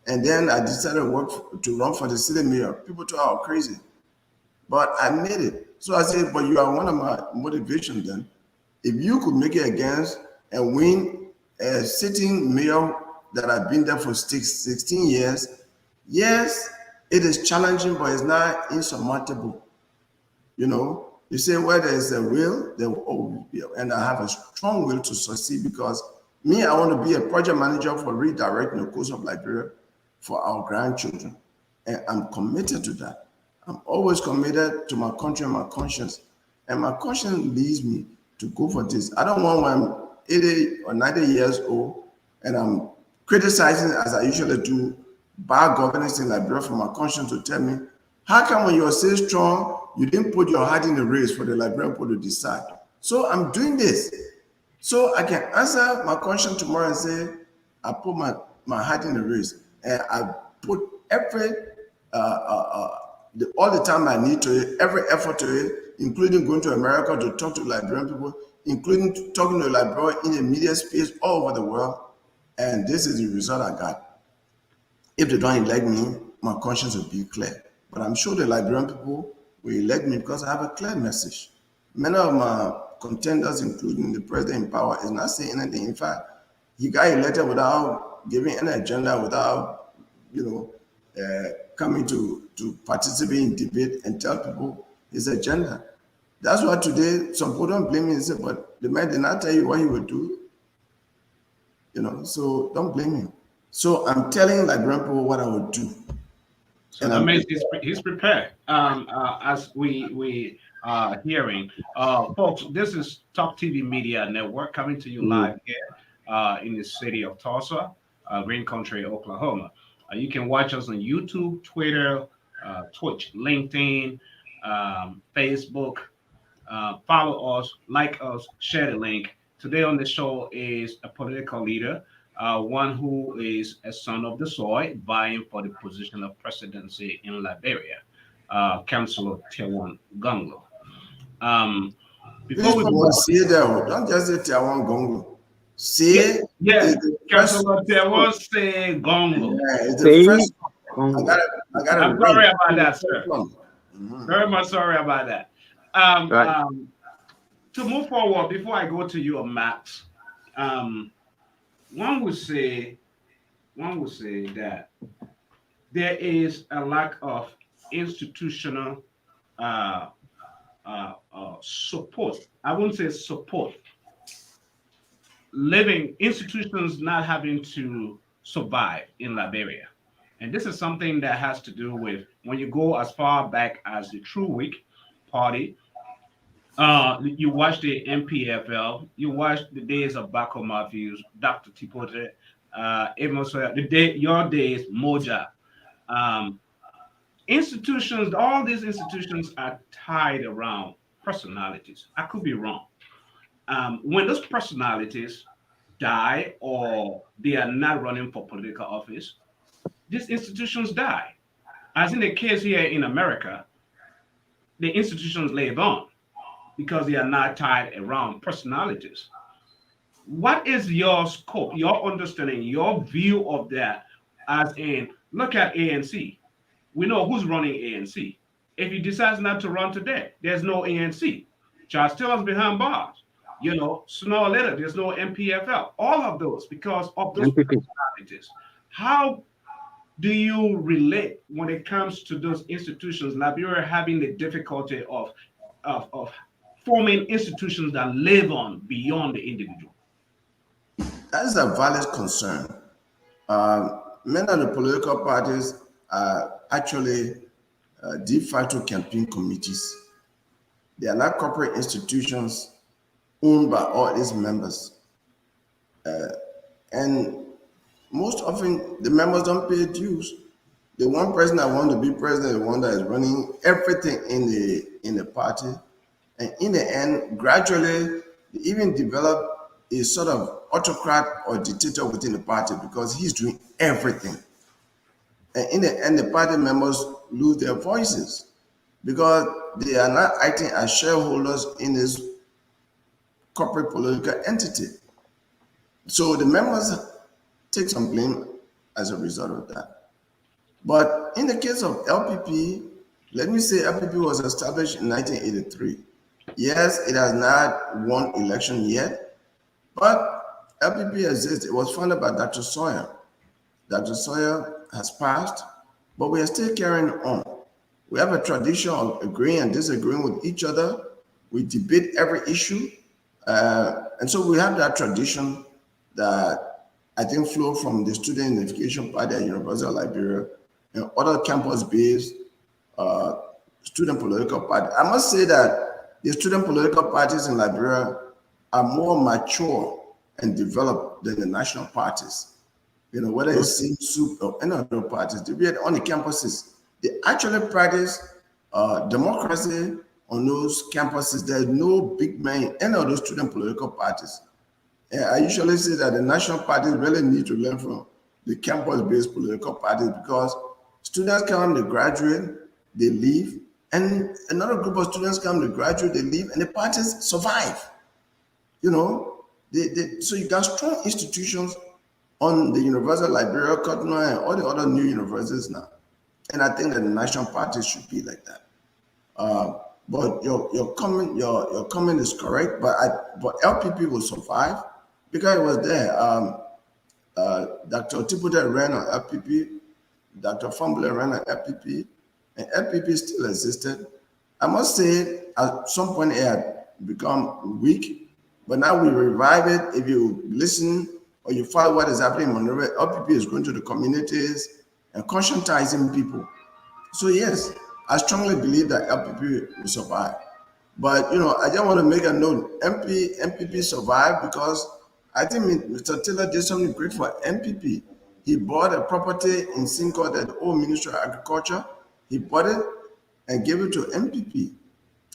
and then I decided to run for the city mayor. People thought I was crazy, but I made it. So I said, but you are one of my motivations then. If you could make it against and win a sitting mayor that I've been there for 16 years, yes, it is challenging, but it's not insurmountable. You know, you say where there is a will, there will always be, and I have a strong will to succeed because me, I want to be a project manager for redirecting the coast of Liberia for our grandchildren. And I'm committed to that. I'm always committed to my country and my conscience. And my conscience leads me to go for this. I don't want when I'm 80 or 90 years old and I'm criticizing, as I usually do, bad governance in Liberia for my conscience to tell me, how come when you're so strong, you didn't put your heart in the race for the Liberian people to decide? So I'm doing this. So I can answer my conscience tomorrow and say, I put my heart in the race. And I put all the time I need to it, every effort to it, including going to America to talk to Liberian people, including talking to Liberia in the media space all over the world, and this is the result I got. If they don't elect me, my conscience will be clear. But I'm sure the Liberian people will elect me because I have a clear message. Many of my contenders, including the president in power, is not saying anything. In fact, he got elected without giving any agenda, without, coming to participate in debate and tell people his agenda. That's why today some people don't blame me and say, but the man did not tell you what he would do. So don't blame him. So I'm telling Liberian people what I would do. So that means he's prepared. As we are hearing, folks, this is Talk TV Media Network coming to you live here in the city of Tulsa, Green Country, Oklahoma. You can watch us on YouTube, Twitter, Twitch, LinkedIn, Facebook. Follow us, like us, share the link. Today on the show is a political leader, one who is a son of the soil, vying for the position of presidency in Liberia, Councillor Tiawon Gongloe. Before we say that, don't just say Tiawan Gongloe. Say Councillor Tiawon say Gongloe. Yeah, it's the first. I'm sorry about that, sir. Very much sorry about that. To move forward, before I go to you, Matt, one would say that there is a lack of institutional support. I wouldn't say support. Living institutions not having to survive in Liberia. And this is something that has to do with when you go as far back as the True Week Party. You watch the MPFL, you watch the days of Bako Matthews, Dr. Tipote, Amos, your days, Moja. Institutions, all these institutions are tied around personalities. I could be wrong. When those personalities die or they are not running for political office, these institutions die. As in the case here in America, the institutions live on because they are not tied around personalities. What is your scope, your understanding, your view of that? As in, look at ANC. We know who's running ANC. If he decides not to run today, there's no ANC. Charles Taylor's behind bars. Sooner or later, there's no MPFL. All of those because of those personalities. How do you relate when it comes to those institutions? Liberia having the difficulty of forming institutions that live on beyond the individual. That is a valid concern. Many of the political parties are actually de facto campaign committees. They are not corporate institutions owned by all its members. And most often, the members don't pay dues. The one person that wants to be president, the one that is running everything in the party. And in the end, gradually, they even develop a sort of autocrat or dictator within the party because he's doing everything. And in the end, the party members lose their voices because they are not acting as shareholders in this corporate political entity. So the members take some blame as a result of that. But in the case of LPP, let me say LPP was established in 1983. Yes, it has not won election yet, but LPP exists. It was founded by Dr. Sawyer. Dr. Sawyer has passed, but we are still carrying on. We have a tradition of agreeing and disagreeing with each other. We debate every issue. And so we have that tradition that I think flow from the Student Unification Party at University of Liberia and other campus-based student political parties. I must say that the student political parties in Liberia are more mature and developed than the national parties. Whether it's SIM-SUP or any other parties, they are on the campuses. They actually practice democracy on those campuses. There's no big man in any of those student political parties. And I usually say that the national parties really need to learn from the campus-based political parties because students come, they graduate, they leave, and another group of students come, they graduate, they leave, and the parties survive. You know, so you got strong institutions on the University of Liberia, Cotonou, and all the other new universities now. And I think that the national parties should be like that. But your comment is correct. But LPP will survive because it was there. Dr. Otipute ran on LPP, Dr. Fambule ran on LPP, and LPP still existed. I must say, at some point it had become weak, but now we revive it. If you listen or you follow what is happening in Monrovia, LPP is going to the communities and conscientizing people. So yes, I strongly believe that LPP will survive. But I just want to make a note. MPP survived because I think Mr. Cllr did something great for MPP. He bought a property in Cinco that the old Ministry of Agriculture. He bought it and gave it to MPP.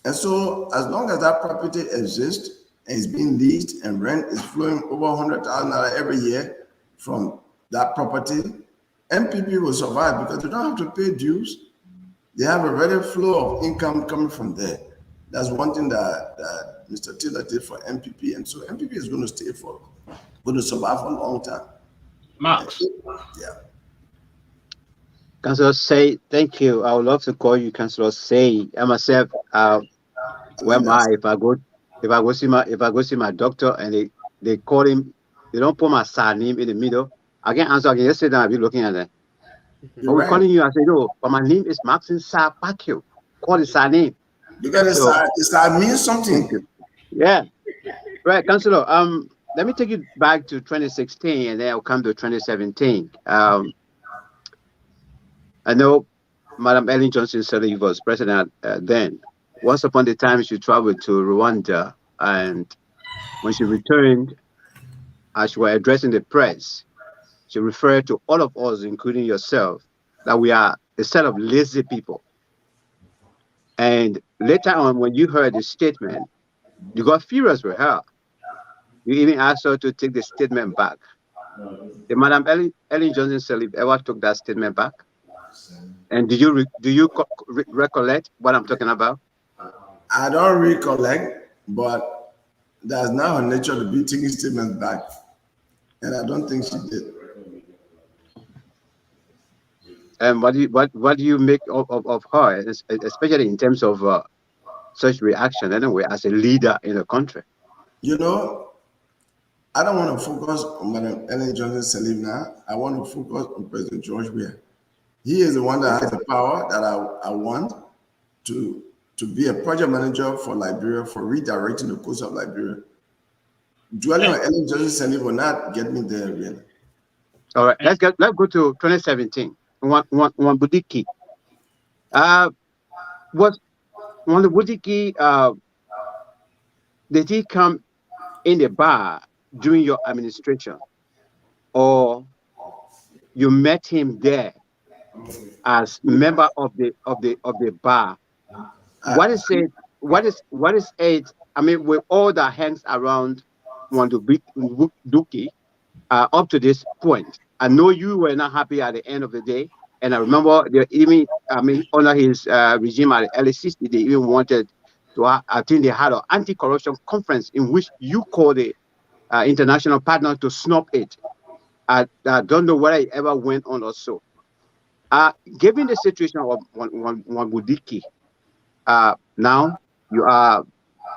And so as long as that property exists and is being leased and rent is flowing over $100,000 every year from that property, MPP will survive because they don't have to pay dues. They have a ready flow of income coming from there. That's one thing that Mr. Cllr did for MPP. And so MPP is going to survive for a long time. Max. Yeah. Councillor Say, thank you. I would love to call you Councillor Say. I myself, where am I? If I go see my doctor and they call him, they don't put my surname in the middle. I can answer. I can just sit down and be looking at them. But we're calling you. I say no, but my name is Maxine Sapakio. Call the surname. Because it means something. Yeah. Right, Councillor. Let me take you back to 2016 and then I'll come to 2017. I know Madam Ellen Johnson Sirleaf was president then. Once upon a time, she traveled to Rwanda, and when she returned, as she was addressing the press, she referred to all of us, including yourself, that we are a set of lazy people. And later on, when you heard the statement, you got furious with her. You even asked her to take the statement back. Did Madam Ellen Johnson Sirleaf ever took that statement back? And do you recollect what I'm talking about? I don't recollect, but that's not her nature to be taking statements back. And I don't think she did. And what do you make of her, especially in terms of such reaction anyway, as a leader in the country? I don't want to focus on Madam Ellen Johnson Sirleaf now. I want to focus on President George Weah. He is the one that has the power that I want to be a project manager for Liberia, for redirecting the coast of Liberia. Dwelling on Ellen Johnson Sirleaf will not get me there, really. All right, let's go to 2017. Budiki. Was Budiki, did he come in the bar during your administration, or you met him there as member of the bar? What is it? I mean, with all that hangs around Duki up to this point, I know you were not happy at the end of the day, and I remember under his regime at the LCC, they even wanted to. I think they had an anti-corruption conference in which you called the international partner to snub it. I don't know whether it ever went on or so. Given the situation of Budiki, now you are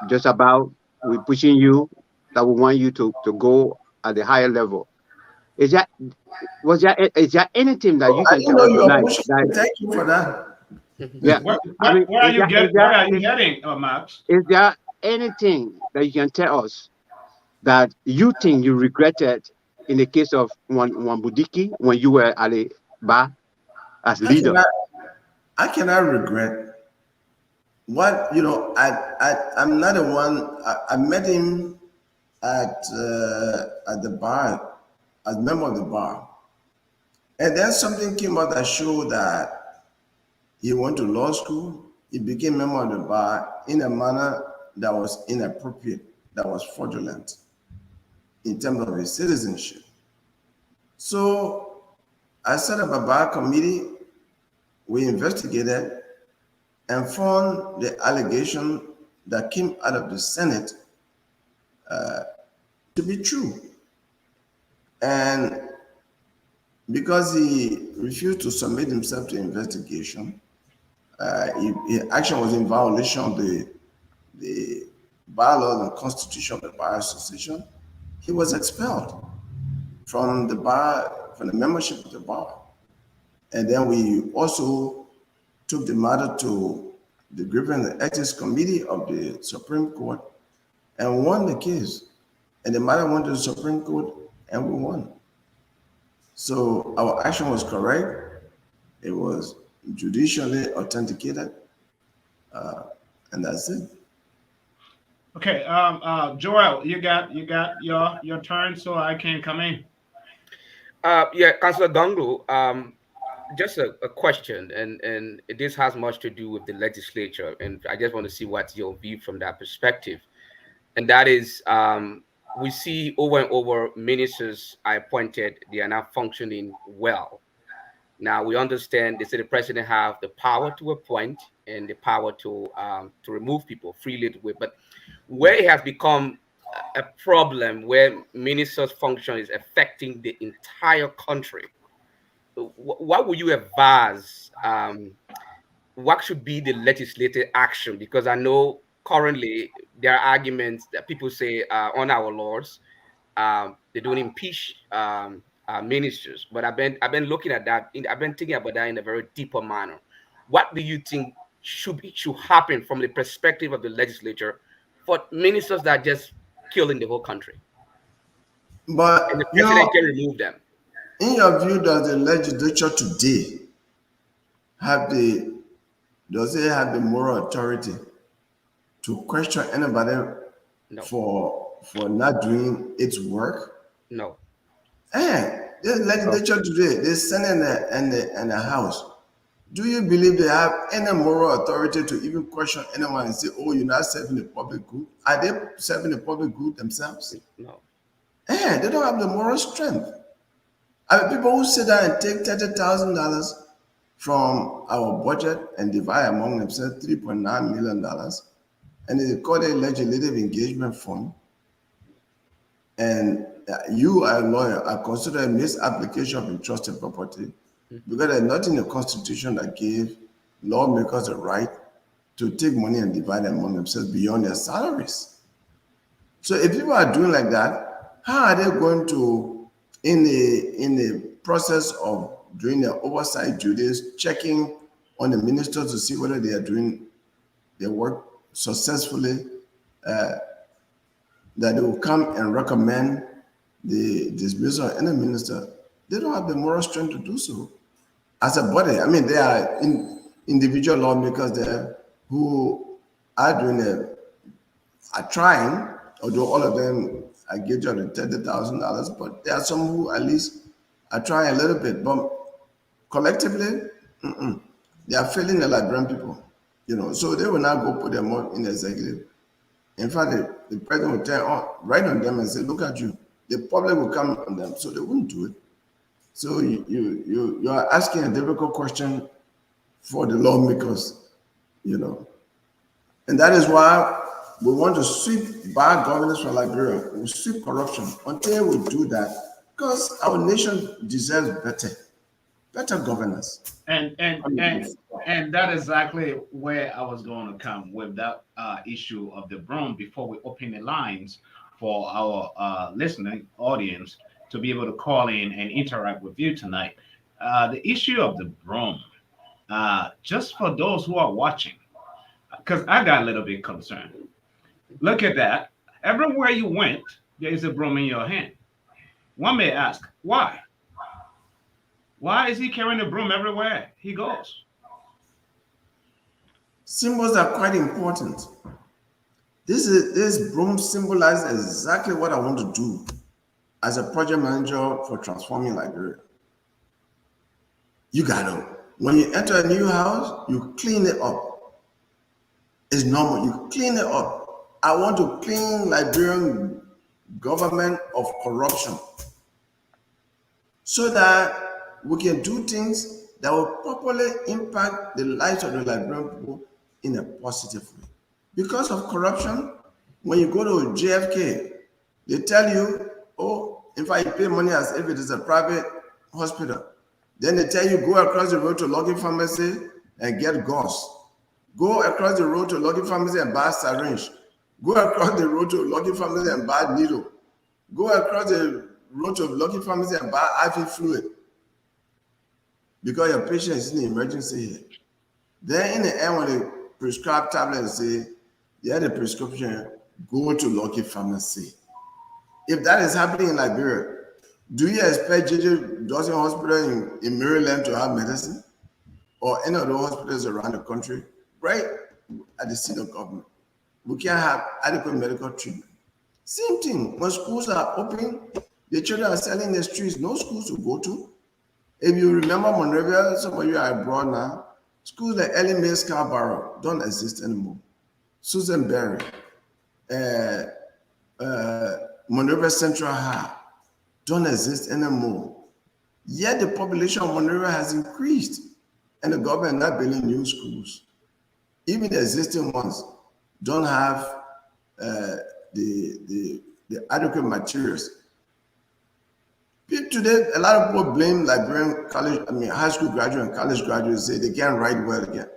just about, we're pushing you, that we want you to go at the higher level. Is there anything that you can tell us tonight? Thank you for that. Yeah. Where are you getting, Max? Is there anything that you can tell us that you think you regretted in the case of Budiki when you were at the bar as leader? I cannot regret. What I'm not the one. I met him at the bar as member of the bar, and then something came out that showed that he went to law school. He became member of the bar in a manner that was inappropriate, that was fraudulent in terms of his citizenship. So I set up a bar committee. We investigated and found the allegation that came out of the Senate to be true. And because he refused to submit himself to investigation, action was in violation of the bylaws and constitution of the Bar Association. He was expelled from the bar, from the membership of the bar. And then we also took the matter to the Grievance and Ethics Committee of the Supreme Court and won the case. And the matter went to the Supreme Court and we won. So our action was correct. It was judicially authenticated. And that's it. Okay, Joel, you got your turn, so I can come in. Yeah, Councillor Gongloe, just a question, and this has much to do with the legislature, and I just want to see what's your view from that perspective. And that is, we see over and over ministers are appointed, they are not functioning well. Now we understand they say the president have the power to appoint and the power to remove people freely, but where it has become a problem, where ministers' function is affecting the entire country, what would you advise? What should be the legislative action? Because I know currently there are arguments that people say on our laws, they don't impeach ministers. But I've been looking at that. I've been thinking about that in a very deeper manner. What do you think should happen from the perspective of the legislature for ministers that are just killing the whole country? But And the president can remove them. in your view, does the legislature today does it have the moral authority to question anybody No. for not doing its work? No. And the legislature today, the Senate and the House, do you believe they have any moral authority to even question anyone and say, oh, you're not serving the public good? Are they serving the public good themselves? No. And they don't have the moral strength. I mean, people who sit down and take $30,000 from our budget and divide among themselves $3.9 million, and they call it a legislative engagement fund. And you, are a lawyer, are considered a misapplication of entrusted property because there's nothing in the Constitution that gave lawmakers the right to take money and divide it among themselves beyond their salaries. So if people are doing like that, how are they going to, in the process of doing their oversight duties, checking on the ministers to see whether they are doing their work successfully, that they will come and recommend the dismissal of any minister? They don't have the moral strength to do so. As a body, I mean, there are individual lawmakers there who are are trying, although all of them are guilty of the $30,000, but there are some who at least are trying a little bit. But collectively, they are failing the Liberian people, so they will not go put them on in the executive. In fact, the president will write on them and say, look at you. The public will come on them, so they wouldn't do it. So you are asking a difficult question for the lawmakers, And that is why we want to sweep bad governance from Liberia. We sweep corruption. Until we do that, because our nation deserves better governance. And that is exactly where I was going to come with that issue of the broom before we open the lines for our listening audience to be able to call in and interact with you tonight. The issue of the broom, just for those who are watching, because I got a little bit concerned. Look at that. Everywhere you went, there is a broom in your hand. One may ask, why? Why is he carrying a broom everywhere he goes? Symbols are quite important. This broom symbolizes exactly what I want to do as a project manager for transforming Liberia. You gotta, when you enter a new house, you clean it up. It's normal, you clean it up. I want to clean Liberian government of corruption so that we can do things that will properly impact the lives of the Liberian people in a positive way. Because of corruption, when you go to JFK, They tell you, oh, in fact, you pay money as if it is a private hospital. Then they tell you, go across the road to Lucky Pharmacy and get gauze. Go across the road to Lucky Pharmacy and buy syringe. Go across the road to Lucky Pharmacy and buy needle. Go across the road to Lucky Pharmacy and buy IV fluid. Because your patient is in the emergency here. Then in the end, when they prescribe tablets and say, you had a prescription, go to Lucky Pharmacy. If that is happening in Liberia, do you expect J.J. Johnson Hospital in Maryland to have medicine? Or any of the hospitals around the country, right at the seat of government? We can't have adequate medical treatment. Same thing, when schools are open, the children are selling in the streets, no schools to go to. If you remember Monrovia, some of you are abroad now, schools like Ellie Mae Scarborough don't exist anymore. Susan Berry, Monrovia Central High don't exist anymore. Yet the population of Monrovia has increased and the government is not building new schools. Even the existing ones don't have the adequate materials. Today, a lot of people blame Liberian high school graduates and college graduates, say they can't write well again.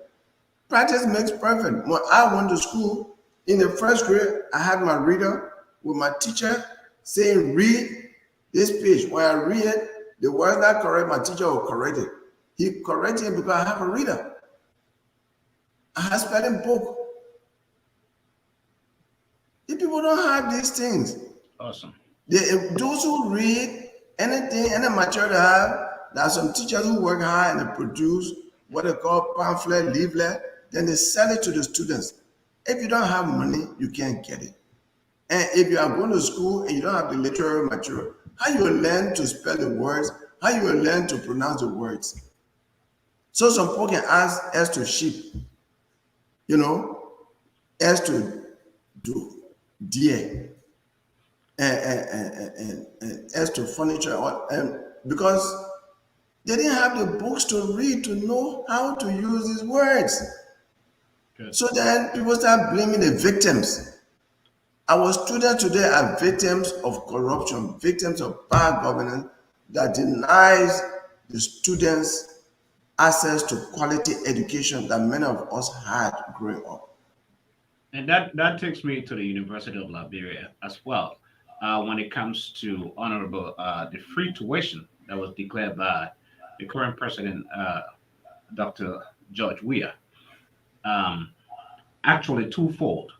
Practice makes perfect. When I went to school, in the first grade, I had my reader with my teacher saying, read this page. When I read it, the words not correct, my teacher will correct it. He corrected it because I have a reader. I have spelling book. If people don't have these things, Awesome. Those who read anything, any material they have, there are some teachers who work hard and they produce what they call pamphlet, leaflet, then they sell it to the students. If you don't have money, you can't get it. And if you are going to school and you don't have the literary material, how you will learn to spell the words, how you will learn to pronounce the words. So some people can ask S to sheep, S to do, deer, and S to furniture, and because they didn't have the books to read to know how to use these words. Good. So then people start blaming the victims. Our students today are victims of corruption, victims of bad governance that denies the students access to quality education that many of us had growing up. And that takes me to the University of Liberia as well. When it comes to honorable the free tuition that was declared by the current president, Dr. George Weah, actually twofold.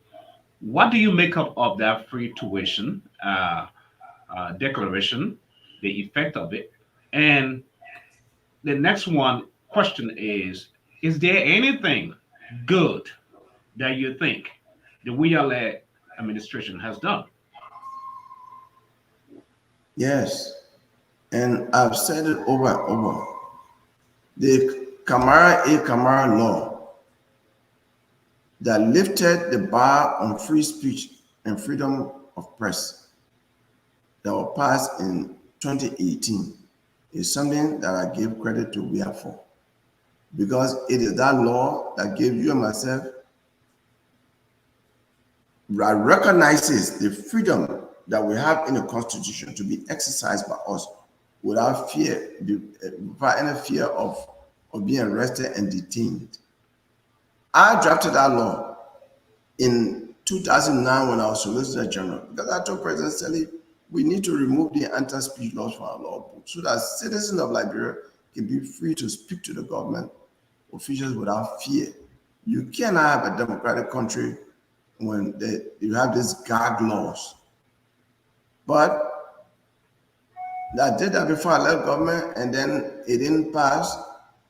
What do you make up of that free tuition declaration, the effect of it? And the next one question is there anything good that you think the Weah-led administration has done? Yes, and I've said it over and over. The Kamara law that lifted the bar on free speech and freedom of press that was passed in 2018 is something that I give credit to Weah for, because it is that law that gave you and myself that recognizes the freedom that we have in the Constitution to be exercised by us without fear, without any fear of being arrested and detained. I drafted that law in 2009 when I was Solicitor General, because I told President Selig, we need to remove the anti-speech laws from our law book so that citizens of Liberia can be free to speak to the government officials without fear. You cannot have a democratic country when you have these gag laws. But I did that before I left government, and then it didn't pass.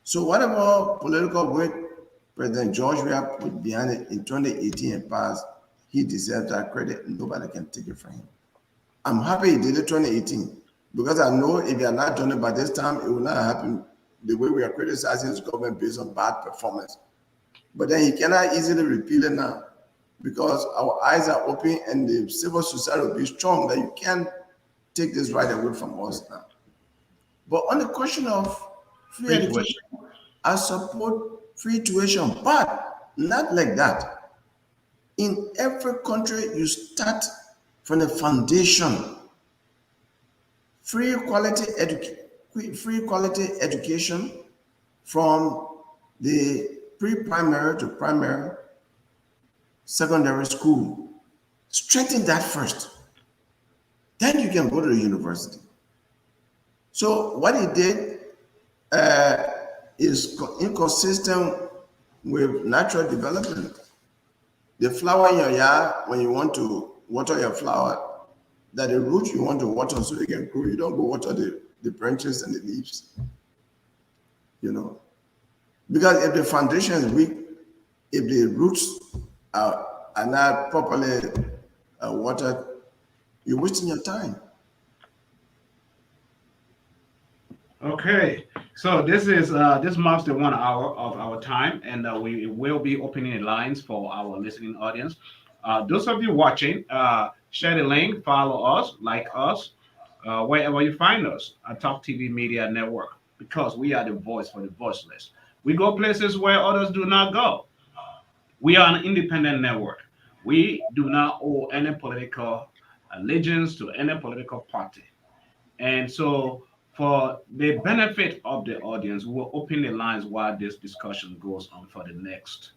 So whatever political weight President George Weah put behind it in 2018 and passed, he deserves that credit, and nobody can take it from him. I'm happy he did it 2018, because I know if he had not done it by this time, it would not happen the way we are criticizing his government based on bad performance. But then he cannot easily repeal it now, because our eyes are open and the civil society will be strong that you can't take this right away from us now. But on the question of free education, I support free tuition, but not like that. In every country, you start from the foundation. Free quality education from the pre-primary to primary, secondary school. Strengthen that first. Then you can go to the university. So what he did is inconsistent with natural development. The flower in your yard, when you want to water your flower, that the root you want to water so they can grow, you don't go water the branches and the leaves. You know, because if the foundation is weak, if the roots are not properly watered, you're wasting your time. Okay, so this marks the 1 hour of our time, and we will be opening the lines for our listening audience. Those of you watching, share the link, follow us, like us, wherever you find us at Talk TV Media Network, because we are the voice for the voiceless. We go places where others do not go. We are an independent network. We do not owe any political allegiance to any political party. And so, for the benefit of the audience, we'll open the lines while this discussion goes on for the next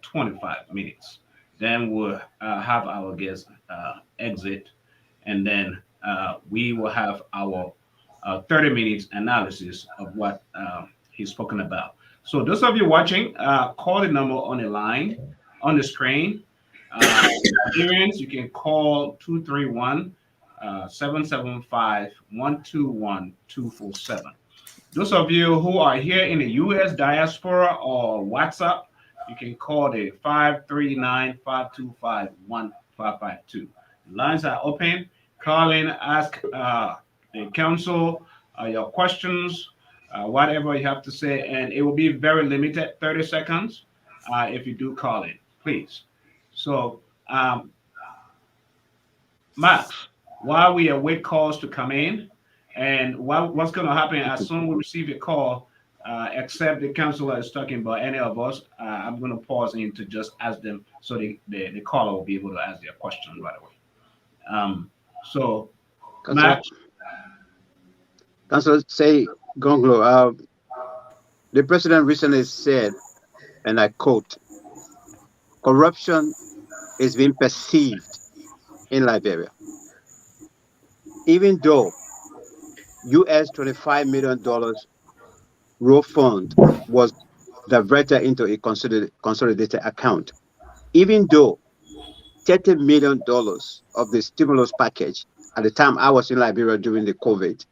25 minutes. Then we'll have our guest exit, and then we will have our 30 minutes analysis of what he's spoken about. So, those of you watching, call the number on the line on the screen. Aspirants, you can call 231 775 121 247. Those of you who are here in the US diaspora or WhatsApp, you can call the 539 525 1552. Lines are open. Call in, ask the council your questions, whatever you have to say, and it will be very limited, 30 seconds if you do call in, please. So, Max, while we await calls to come in, and what's going to happen as soon as we receive a call, except the counselor is talking about any of us, I'm going to pause in to just ask them so the caller will be able to ask their question right away. So, Max. Councilor, say, Gongloe, the president recently said, and I quote, corruption is being perceived in Liberia. Even though US $25 million raw fund was diverted into a consolidated account, even though $30 million of the stimulus package, at the time I was in Liberia during the COVID,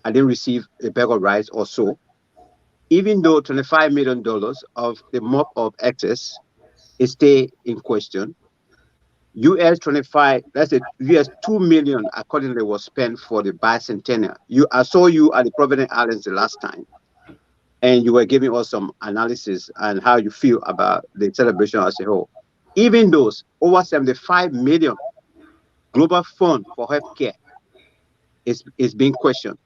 I didn't receive a bag of rice or so, even though $25 million of the mop of excess is still in question, US 25, that's it, US 2 million accordingly was spent for the bicentennial. I saw you at the Providence Islands the last time, and you were giving us some analysis on how you feel about the celebration as a whole. Even those over 75 million global fund for healthcare is being questioned.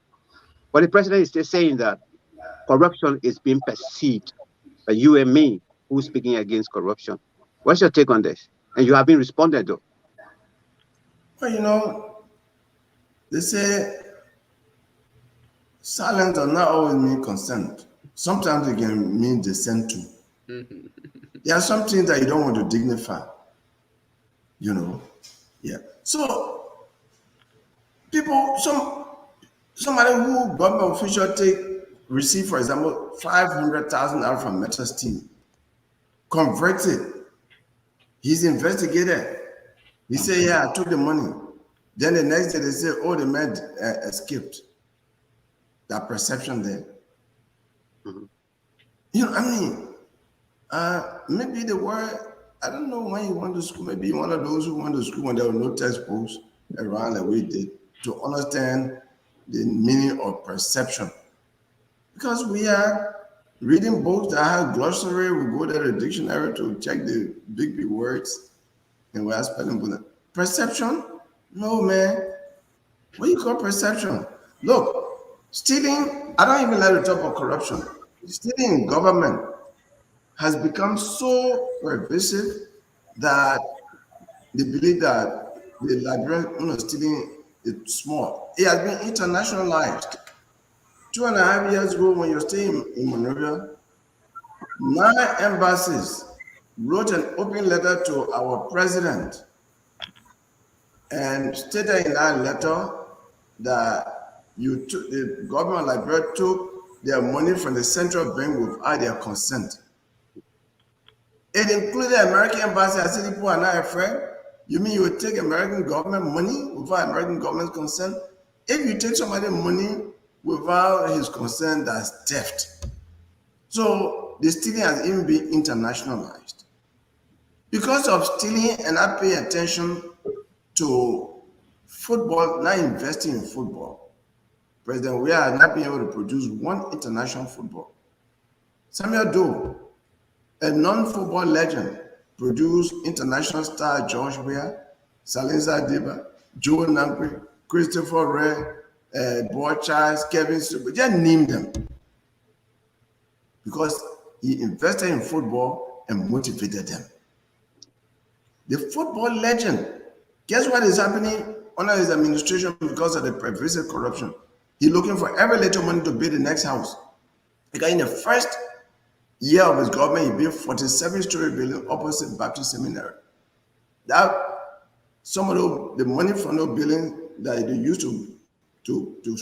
But the president is still saying that corruption is being perceived by you and me who's speaking against corruption. What's your take on this? And you have been responded though. Well, you know, they say silence does not always mean consent. Sometimes it can mean dissent too. There are some things that you don't want to dignify, you know. Yeah. So somebody who government official receive, for example, 500,000 out from Meta Steel, converted. He's investigated. He said, yeah, I took the money. Then the next day they say, oh, the man escaped. That perception there. Mm-hmm. You know, I mean, maybe the word, I don't know when you went to school, maybe one of those who went to school when there were no textbooks around like we did, to understand the meaning of perception. Because we are reading books that have glossary, we go to the dictionary to check the big words, and we are spelling. Perception? No, man. What do you call perception? Look, stealing, I don't even like to talk about corruption. Stealing in government has become so pervasive that they believe that the Liberian stealing is small. It has been internationalized. 2.5 years ago, when you're staying in Monrovia, 9 embassies wrote an open letter to our president and stated in that letter that the government of Liberia took their money from the central bank without their consent. It included the American embassy. I said, people are not afraid. You mean you would take American government money without American government's consent? If you take somebody's money without his consent, that's theft. So the stealing has even been internationalized. Because of stealing and not paying attention to football, not investing in football, President we are not being able to produce one international football. Samuel Doe, a non-football legend, produced international star George Weah, Salinza Deba, Joe Nampry, Christopher Ray, Boy Charles, Kevin Super, just name them. Because he invested in football and motivated them. The football legend, guess what is happening under his administration because of the pervasive corruption? He's looking for every little money to build the next house. Because in the first year of his government, he built 47-story building opposite Baptist Seminary. That some of the money from the building that they used to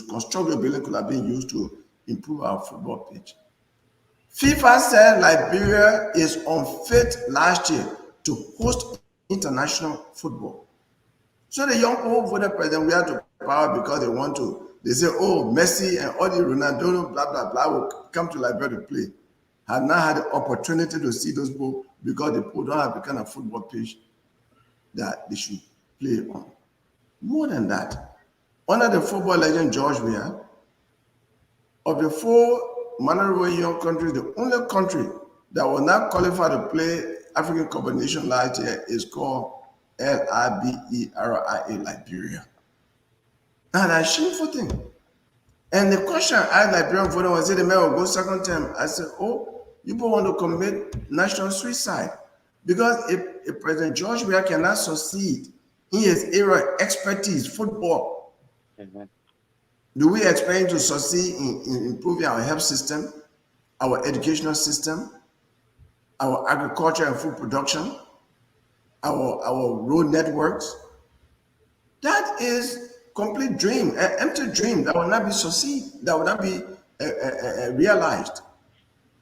construct the building could have been used to improve our football pitch. FIFA said Liberia is unfit last year to host international football. So the young people voted President we have to power because they want to. They say, oh, Messi and all the Ronaldo, blah, blah, blah, will come to Liberia to play. Have not had the opportunity to see those people because the people don't have the kind of football pitch that they should play on. More than that, under the football legend George Weah, of the 4 Monrovia young countries, the only country that will not qualify to play African Cup of Nations last year is called Liberia, Liberia. And that's a shameful thing. And the question I asked Liberian voter was, the man will go second term? I said, oh, you people want to commit national suicide. Because if President George Weah cannot succeed in his area of expertise, football, do we expect him to succeed in improving our health system, our educational system, our agriculture and food production, our road networks? That is complete dream, an empty dream that will not be succeed, that will not be realized.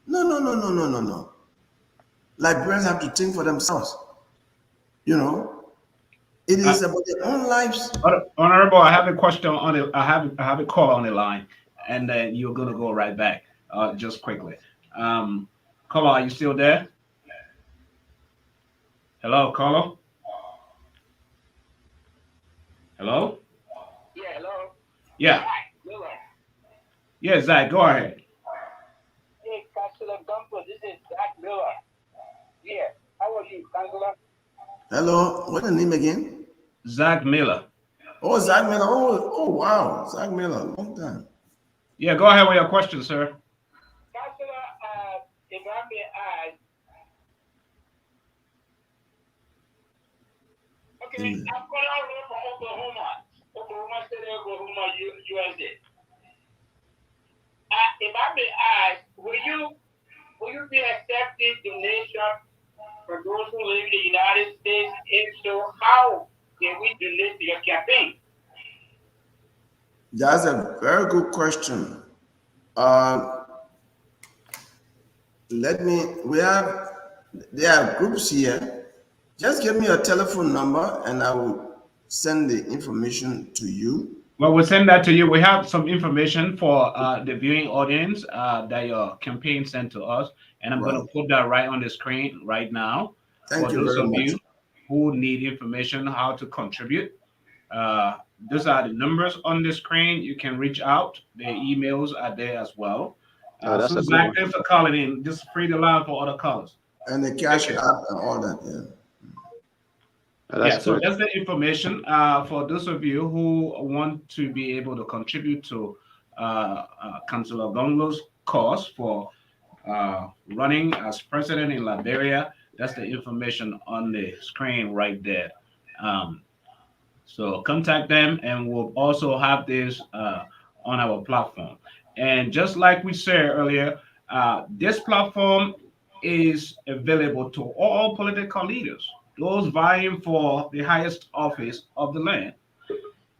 No. Liberians have to think for themselves. You know, it is about their own lives. Honorable, I have a question on it. I have a call on the line, and then you're gonna go right back. Just quickly. Caller, are you still there? Hello, caller. Hello. Yeah, hello. Yeah. Yeah, Zach, go ahead. Hey, Councilor Gumpo, this is Zach Miller. Yeah, how are you, Councilor? Hello, what's the name again? Zach Miller. Oh, Zach Miller. Oh, wow, Zach Miller, long time. Yeah, go ahead with your question, sir. Councilor, if I may ask, okay, I'm calling from Oklahoma City, Oklahoma, USA. If I may ask, will you be accepting donation for those who live in the United States? If so, how can we donate to your campaign? That's a very good question. There are groups here. Just give me a telephone number and I will send the information to you. Well, we'll send that to you. We have some information for the viewing audience that your campaign sent to us, and I'm going to put that right on the screen right now. Thank you for those very of much. you who need information how to contribute. Those are the numbers on the screen. You can reach out. The emails are there as well. That's so Zach, thanks for calling in. Just free the line for other callers. And the cash app and all that, yeah. So that's the information for those of you who want to be able to contribute to Councilor Gongloe's cause for running as president in Liberia. That's the information on the screen right there. So contact them, and we'll also have this on our platform. And just like we said earlier, this platform is available to all political leaders, those vying for the highest office of the land.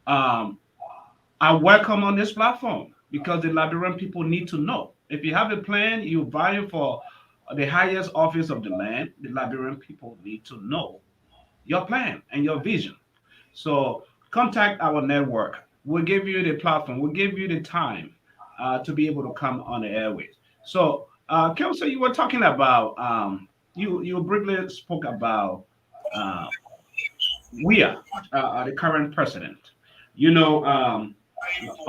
Um, are welcome on this platform because the Liberian people need to know. If you have a plan, you're vying for the highest office of the land, the Liberian people need to know your plan and your vision. So contact our network. We'll give you the platform. We'll give you the time to be able to come on the airways. So, Kelso, you were talking about you briefly spoke about uh, we are the current president. You know,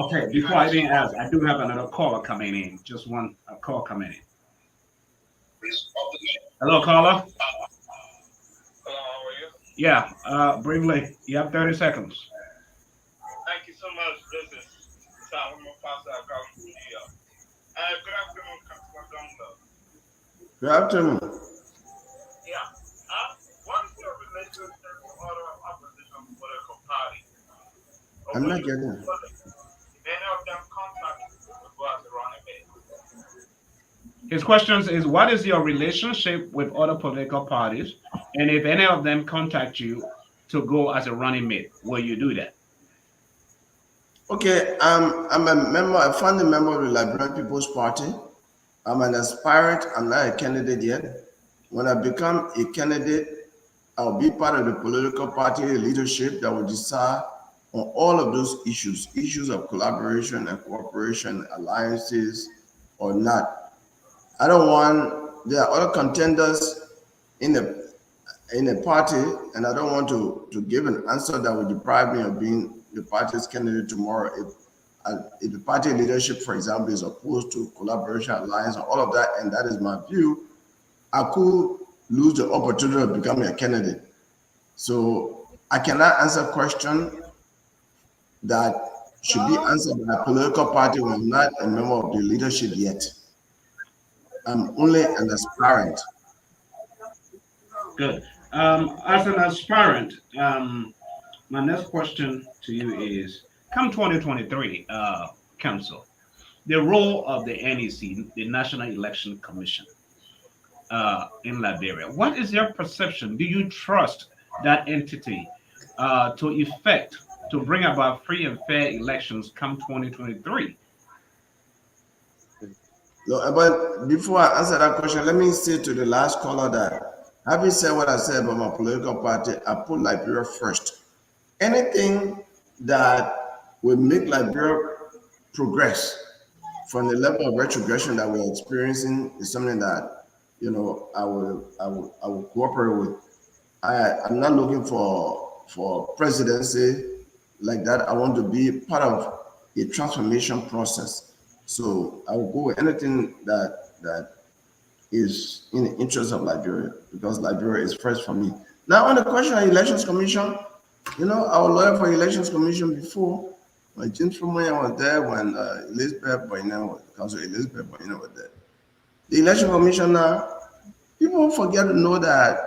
okay. Before I even ask, I do have another caller coming in. Just one call coming in. Hello, caller. Hello, how are you? Yeah, briefly. You have 30 seconds. Thank you so much. This is Tiawon Pastor calling from New York. Good afternoon, Councilor Gongloe. Good afternoon. Yeah. What is your relationship to other opposition political parties? Or I'm would not you getting it. if any of them contact you to go as a running mate? His questions is what is your relationship with other political parties, and if any of them contact you to go as a running mate, will you do that? Okay, I'm a member, a founding member of the Liberian People's Party. I'm an aspirant. I'm not a candidate yet. When I become a candidate, I'll be part of the political party leadership that will decide on all of those issues of collaboration and cooperation, alliances or not. I don't want, there are other contenders in the party, and I don't want to give an answer that would deprive me of being the party's candidate tomorrow. If the party leadership, for example, is opposed to collaboration, alliance, and all of that, and that is my view, I could lose the opportunity of becoming a candidate. So I cannot answer a question that should be answered by a political party when I'm not a member of the leadership yet. I'm only an aspirant. Good. As an aspirant, my next question to you is come 2023, Council, the role of the NEC, the National Election Commission, in Liberia. What is your perception? Do you trust that entity to effect, to bring about free and fair elections come 2023? No, but before I answer that question, let me say to the last caller that having said what I said about my political party, I put Liberia first. Anything that will make Liberia progress from the level of retrogression that we're experiencing is something that I will cooperate with. I'm not looking for presidency like that. I want to be part of a transformation process. So I will go with anything that is in the interest of Liberia because Liberia is first for me. Now on the question of elections commission, I was lawyer for elections commission before. When James Fumoya was there, when Elizabeth Boyna was Council Elizabeth Boyna was there. The election commission now, people forget to know that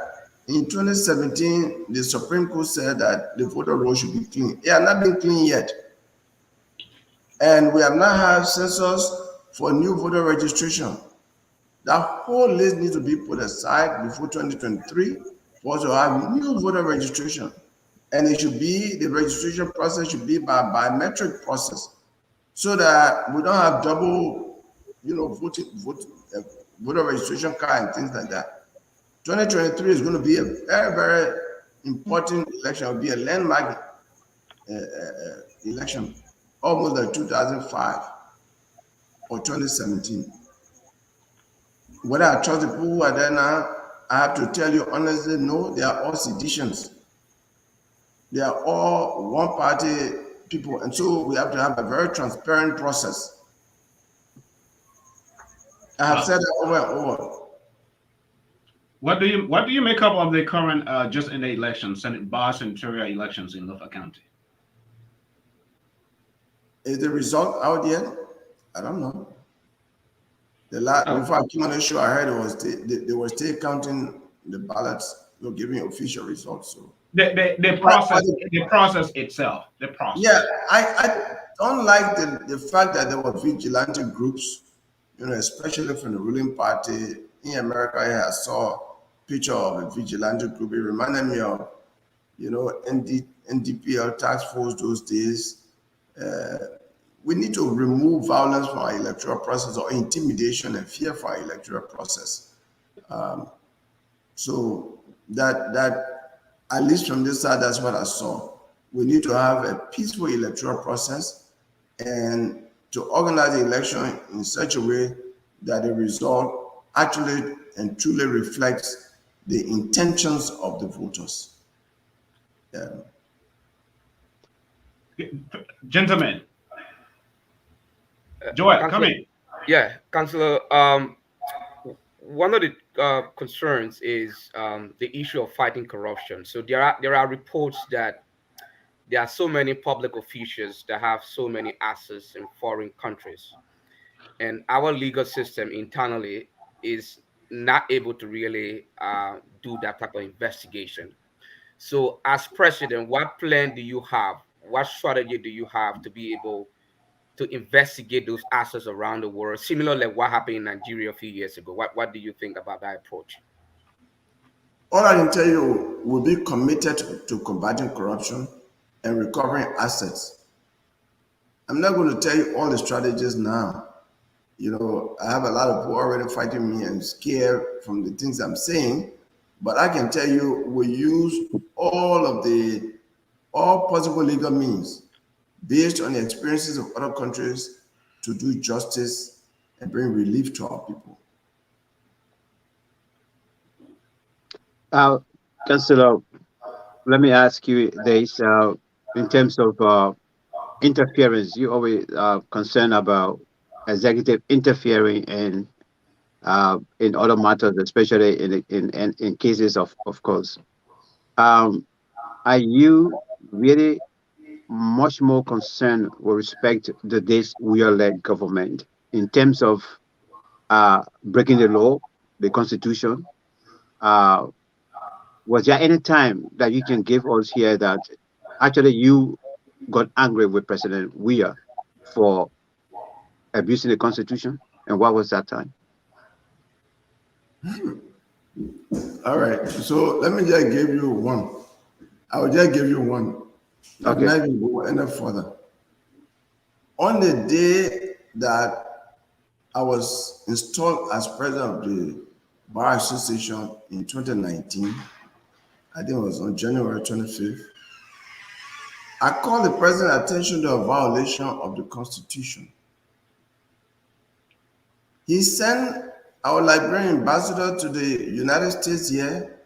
in 2017, the Supreme Court said that the voter roll should be clean. It has not been clean yet. And we have not had census for new voter registration. That whole list needs to be put aside before 2023 for us to have new voter registration. And the registration process should be by biometric process so that we don't have double, voter registration card and things like that. 2023 is going to be a very, very important election. It will be a landmark election, almost like 2005 or 2017. Whether I trust the people who are there now, I have to tell you honestly, no, they are all seditions. They are all one party people. And so we have to have a very transparent process. I have said that over and over. What do you make up of the current just in the elections, Senate bar senatorial elections in Norfolk County? Is the result out yet? I don't know. Before I came on the show, I heard they were still counting the ballots, giving official results. So the But, process, the process itself, the yeah, process. I don't like the fact that there were vigilante groups, especially from the ruling party. In America, I saw a picture of a vigilante group. It reminded me of, NDPL task force those days. We need to remove violence from our electoral process, or intimidation and fear from our electoral process. So that at least from this side, that's what I saw. We need to have a peaceful electoral process and to organize the election in such a way that the result actually and truly reflects the intentions of the voters. Gentlemen, Joel, come Councillor, in. yeah, Councillor. One of the concerns is the issue of fighting corruption. So there are reports that there are so many public officials that have so many assets in foreign countries, and our legal system internally is not able to really do that type of investigation. So, as president, what plan do you have? What strategy do you have to be able to investigate those assets around the world, similar like what happened in Nigeria a few years ago? What do you think about that approach? All I can tell you, we'll be committed to combating corruption and recovering assets. I'm not going to tell you all the strategies now. I have a lot of people already fighting me and scared from the things I'm saying, but I can tell you we use all possible legal means based on the experiences of other countries to do justice and bring relief to our people. Councillor, let me ask you this: in terms of interference, you always concerned about executive interfering in other matters, especially in cases of course. Are you really much more concerned with respect to this Uyghur-led government in terms of breaking the law, the constitution? Was there any time that you can give us here that actually you got angry with President Weah for abusing the constitution? And what was that time? All right, so let me just give you one. I will just give you one. Let me Okay. not even go any further. On the day that I was installed as president of the Bar Association in 2019, I think it was on January 25th, I called the president's attention to a violation of the Constitution. He sent our Liberian ambassador to the United States here,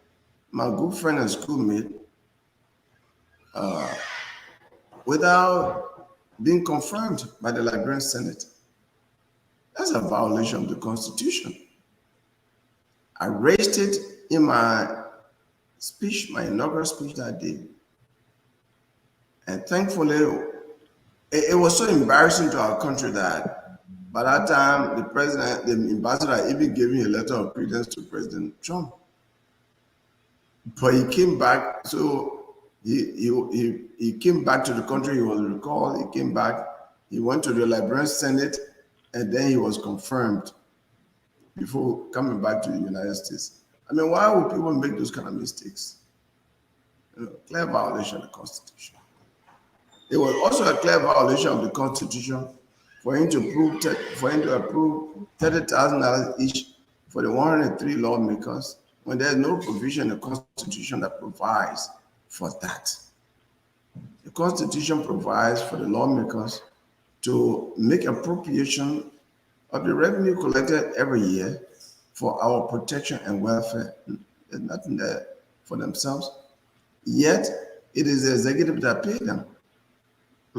my good friend and schoolmate, without being confirmed by the Liberian Senate. That's a violation of the Constitution. I raised it in my speech, my inaugural speech that day. And thankfully, it was so embarrassing to our country that by that time, the ambassador even gave me a letter of credence to President Trump. But he came back, so he came back to the country, he was recalled, he came back, he went to the Liberian Senate, and then he was confirmed before coming back to the United States. I mean, why would people make those kind of mistakes? Clear violation of the Constitution. It was also a clear violation of the Constitution for him to approve $30,000 each for the 103 lawmakers when there's no provision in the Constitution that provides for that. The Constitution provides for the lawmakers to make appropriation of the revenue collected every year for our protection and welfare. There's nothing there for themselves. Yet, it is the executive that pays them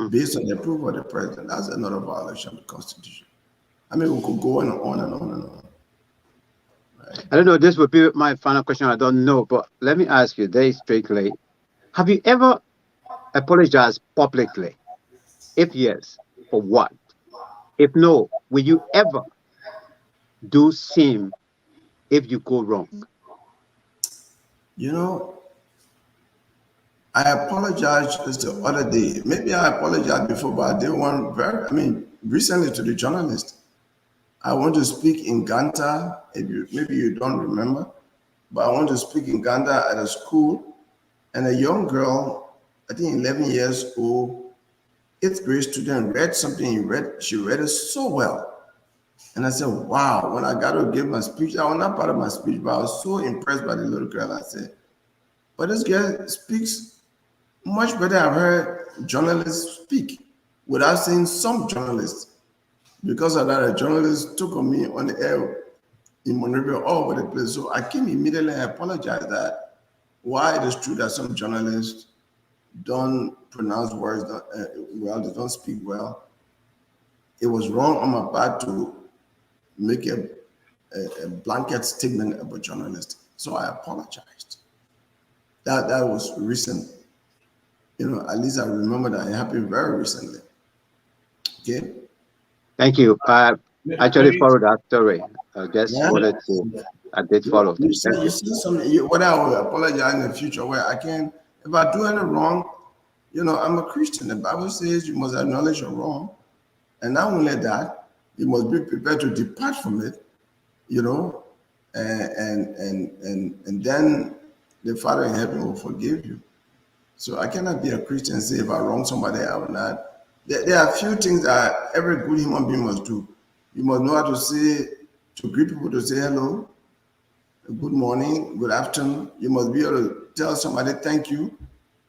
based on the approval of the president. That's another violation of the Constitution. I mean, we could go on and on and on and on. Right? I don't know, this would be my final question. I don't know, but let me ask you very straightly. Have you ever apologized publicly? If yes, for what? If no, will you ever do same if you go wrong? You know, I apologized just the other day. Maybe I apologized before, but I did one recently to the journalist. I want to speak in Ganta. Maybe you don't remember, but I want to speak in Ganta at a school, and a young girl, I think 11 years old, 8th grade student, read something. She read it so well. And I said, wow, when I got to give my speech, I was not part of my speech, but I was so impressed by the little girl. I said, but this girl speaks much better. I've heard journalists speak without seeing some journalists. Because of that, a journalist took on me on the air in Monrovia all over the place. So I came immediately and apologized that why it is true that some journalists don't pronounce words well, they don't speak well. It was wrong on my part to make a blanket statement about journalists. So I apologized. That was recent. At least I remember that it happened very recently. Okay. Thank you. I actually followed that story. I just Yeah. wanted to. I did follow. You see something. What I will apologize in the future where I can, if I do any wrong, I'm a Christian. The Bible says you must acknowledge your wrong, and not only that, you must be prepared to depart from it. And then the Father in heaven will forgive you. So I cannot be a Christian and say if I wrong somebody, I will not. There are a few things that every good human being must do. You must know how to greet people, to say hello, good morning, good afternoon. You must be able to tell somebody thank you.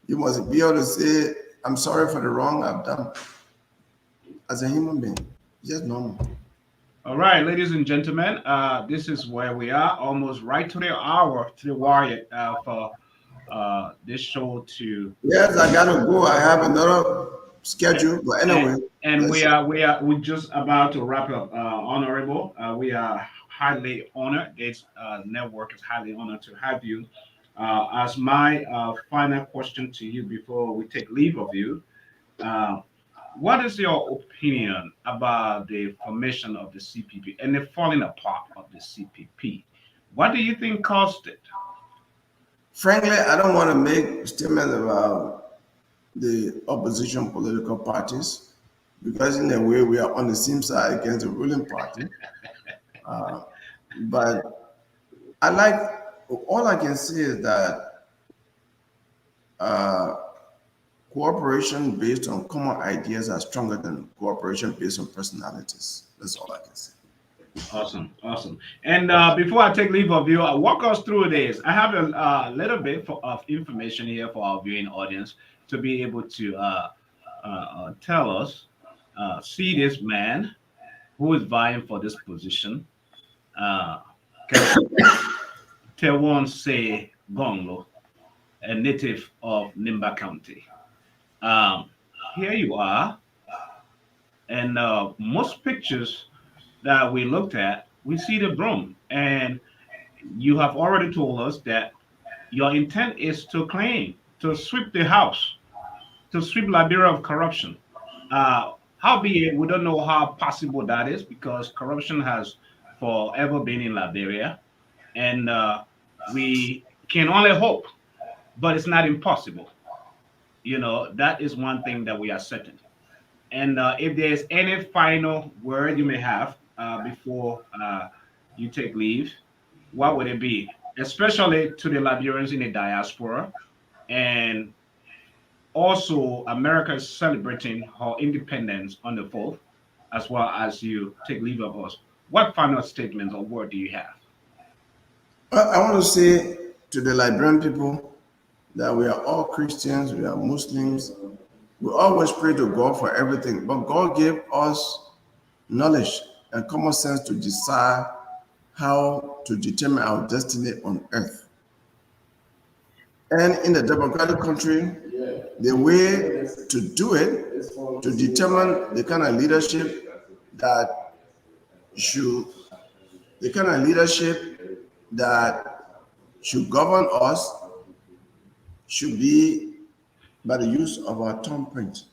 You must be able to say, I'm sorry for the wrong I've done. As a human being, just normal. All right, ladies and gentlemen, this is where we are, almost right to the hour, to the wire for this show to. Yes, I gotta go. I have another schedule, but anyway. And we're just about to wrap up, Honorable. We are highly honored. This network is highly honored to have you. As my final question to you before we take leave of you, what is your opinion about the formation of the CPP and the falling apart of the CPP? What do you think caused it? Frankly, I don't want to make statements about the opposition political parties because in a way we are on the same side against the ruling party. But all I can say is that cooperation based on common ideas are stronger than cooperation based on personalities. That's all I can say. Awesome. And before I take leave of you, walk us through this. I have a little bit of information here for our viewing audience to be able to tell us, see this man who is vying for this position. Tiawon say Gongloe, a native of Nimba County. Here you are, and most pictures that we looked at, we see the broom, and you have already told us that your intent is to sweep the house, to sweep Liberia of corruption. Howbeit, we don't know how possible that is because corruption has forever been in Liberia, and we can only hope, but it's not impossible. That is one thing that we are certain. And if there's any final word you may have before you take leave, what would it be? Especially to the Liberians in the diaspora. And also, America is celebrating her independence on the 4th, as well as you take leave of us. What final statements or word do you have? I want to say to the Liberian people that we are all Christians, we are Muslims. We always pray to God for everything, but God gave us knowledge and common sense to decide how to determine our destiny on earth. And in the democratic country, the way to do it, to determine the kind of leadership that should govern us should be by the use of our thumbprint.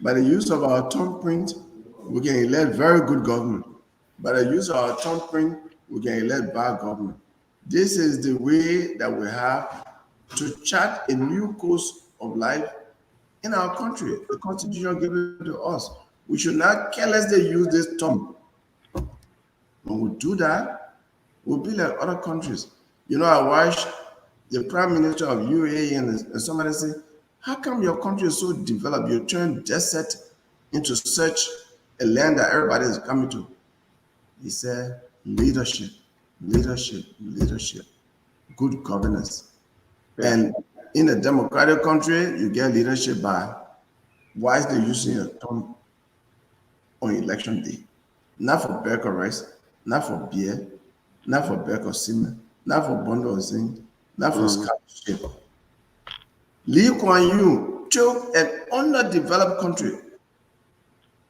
By the use of our thumbprint, we can elect very good government. By the use of our thumbprint, we can elect bad government. This is the way that we have to chart a new course of life in our country. The Constitution given to us. We should not carelessly use this term. When we do that, we'll be like other countries. I watched the Prime Minister of UAE and somebody say, how come your country is so developed? You turn desert into such a land that everybody is coming to. He said, leadership, leadership, leadership, good governance. Yeah. And in a democratic country, you get leadership by wisely using your tongue on election day. Not for bear rice, not for beer, not for bear cement, not for bundle of zinc, not for scholarship. Lee Kuan Yew took an underdeveloped country,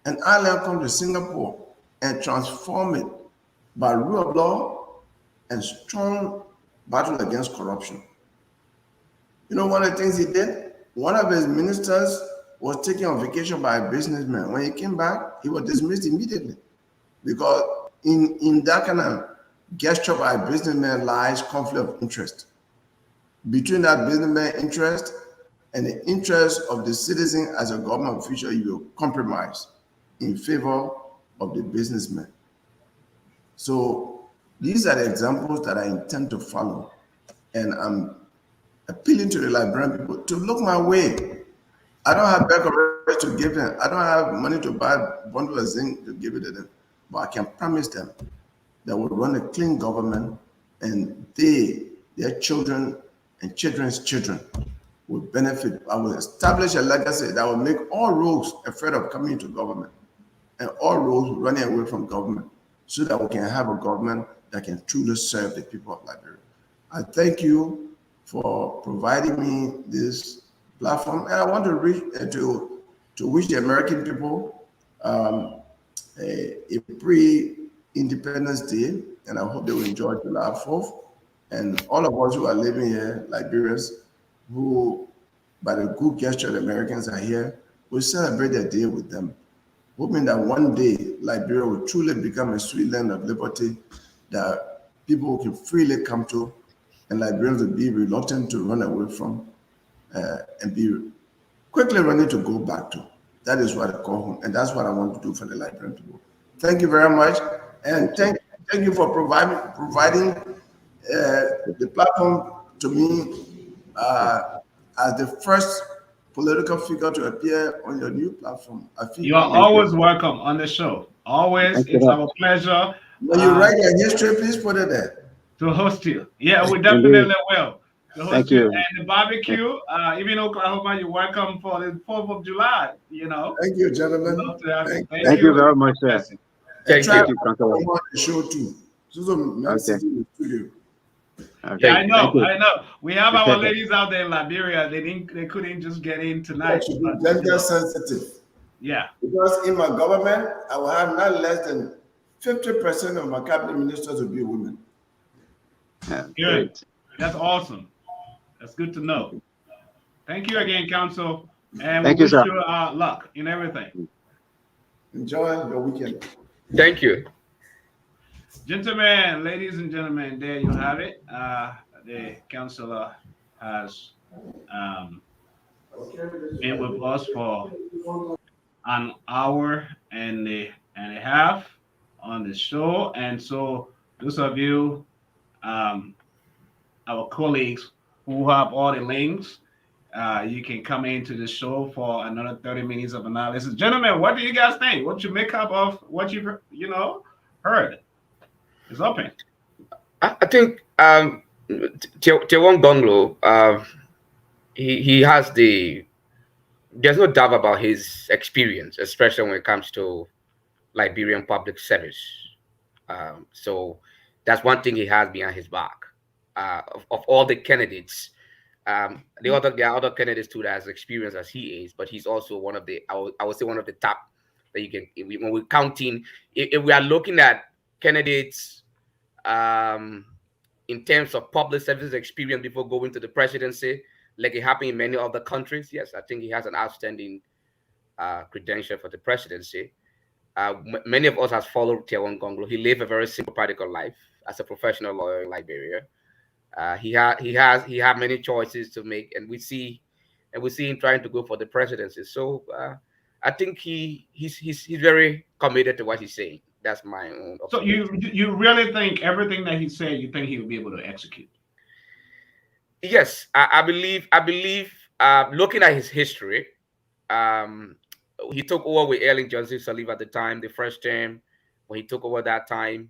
an island country, Singapore, and transformed it by rule of law and strong battle against corruption. One of the things he did, one of his ministers was taken on vacation by a businessman. When he came back, he was dismissed immediately because in that kind of gesture by a businessman lies conflict of interest. Between that businessman interest and the interest of the citizen as a government official, you will compromise in favor of the businessman. So these are the examples that I intend to follow. And I'm appealing to the Liberian people to look my way. I don't have back of rice to give them. I don't have money to buy a bundle of zinc to give it to them. But I can promise them that we'll run a clean government and their children and children's children will benefit. I will establish a legacy that will make all rogues afraid of coming into government and all rogues running away from government so that we can have a government that can truly serve the people of Liberia. I thank you for providing me this platform, and I want to wish the American people a pre-Independence Day, and I hope they will enjoy July 4th. And all of us who are living here, Liberians, who by the good gesture the Americans are here, will celebrate their day with them, hoping that one day Liberia will truly become a sweet land of liberty that people can freely come to, and Liberians will be reluctant to run away from and be quickly running to go back to. That is what I call home, and that's what I want to do for the Liberian people. Thank you very much, and thank you for providing the platform to me as the first political figure to appear on your new platform. I feel you are always welcome on the show. Always, it's our pleasure. When you write your history, please put it there. To host you. Yeah, we definitely will. To host Thank you. And the barbecue, even Oklahoma, you're welcome for the 4th of July, Thank you, gentlemen. Thank you very much, sir. Thank you, Councilor. The show too. Okay. Yeah, I know. We have our ladies out there in Liberia. They couldn't just get in tonight. Gender sensitive. Yeah. Because in my government, I will have not less than 50% of my cabinet ministers will be women. Yeah, good. Great. That's awesome. That's good to know. Thank you again, Council. And we wish you luck in everything. Enjoy your weekend. Thank you. Gentlemen, ladies and gentlemen, there you have it. The councillor has been with us for an hour and a half on the show. And so those of you, our colleagues who have all the links, you can come into the show for another 30 minutes of analysis. Gentlemen, what do you guys think? What you make up of what you've heard? It's open. I think Tiawan Gongloe, he has there's no doubt about his experience, especially when it comes to Liberian public service. So that's one thing he has behind his back. Of all the candidates, there are other candidates too that has experience as he is, but he's also one of the, I would say one of the top that you can, when we're counting, if we are looking at candidates in terms of public service experience before going to the presidency, like it happened in many other countries, yes, I think he has an outstanding credential for the presidency. Many of us have followed Tiawon Gongloe. He lived a very simple practical life as a professional lawyer in Liberia. He had many choices to make, and we see him trying to go for the presidency. So I think he's very committed to what he's saying. That's my own So observation. you really think everything that he said, you think he will be able to execute? Yes, I believe. Looking at his history, um, he took over with Ellen Johnson Sirleaf at the time, the first term when he took over that time,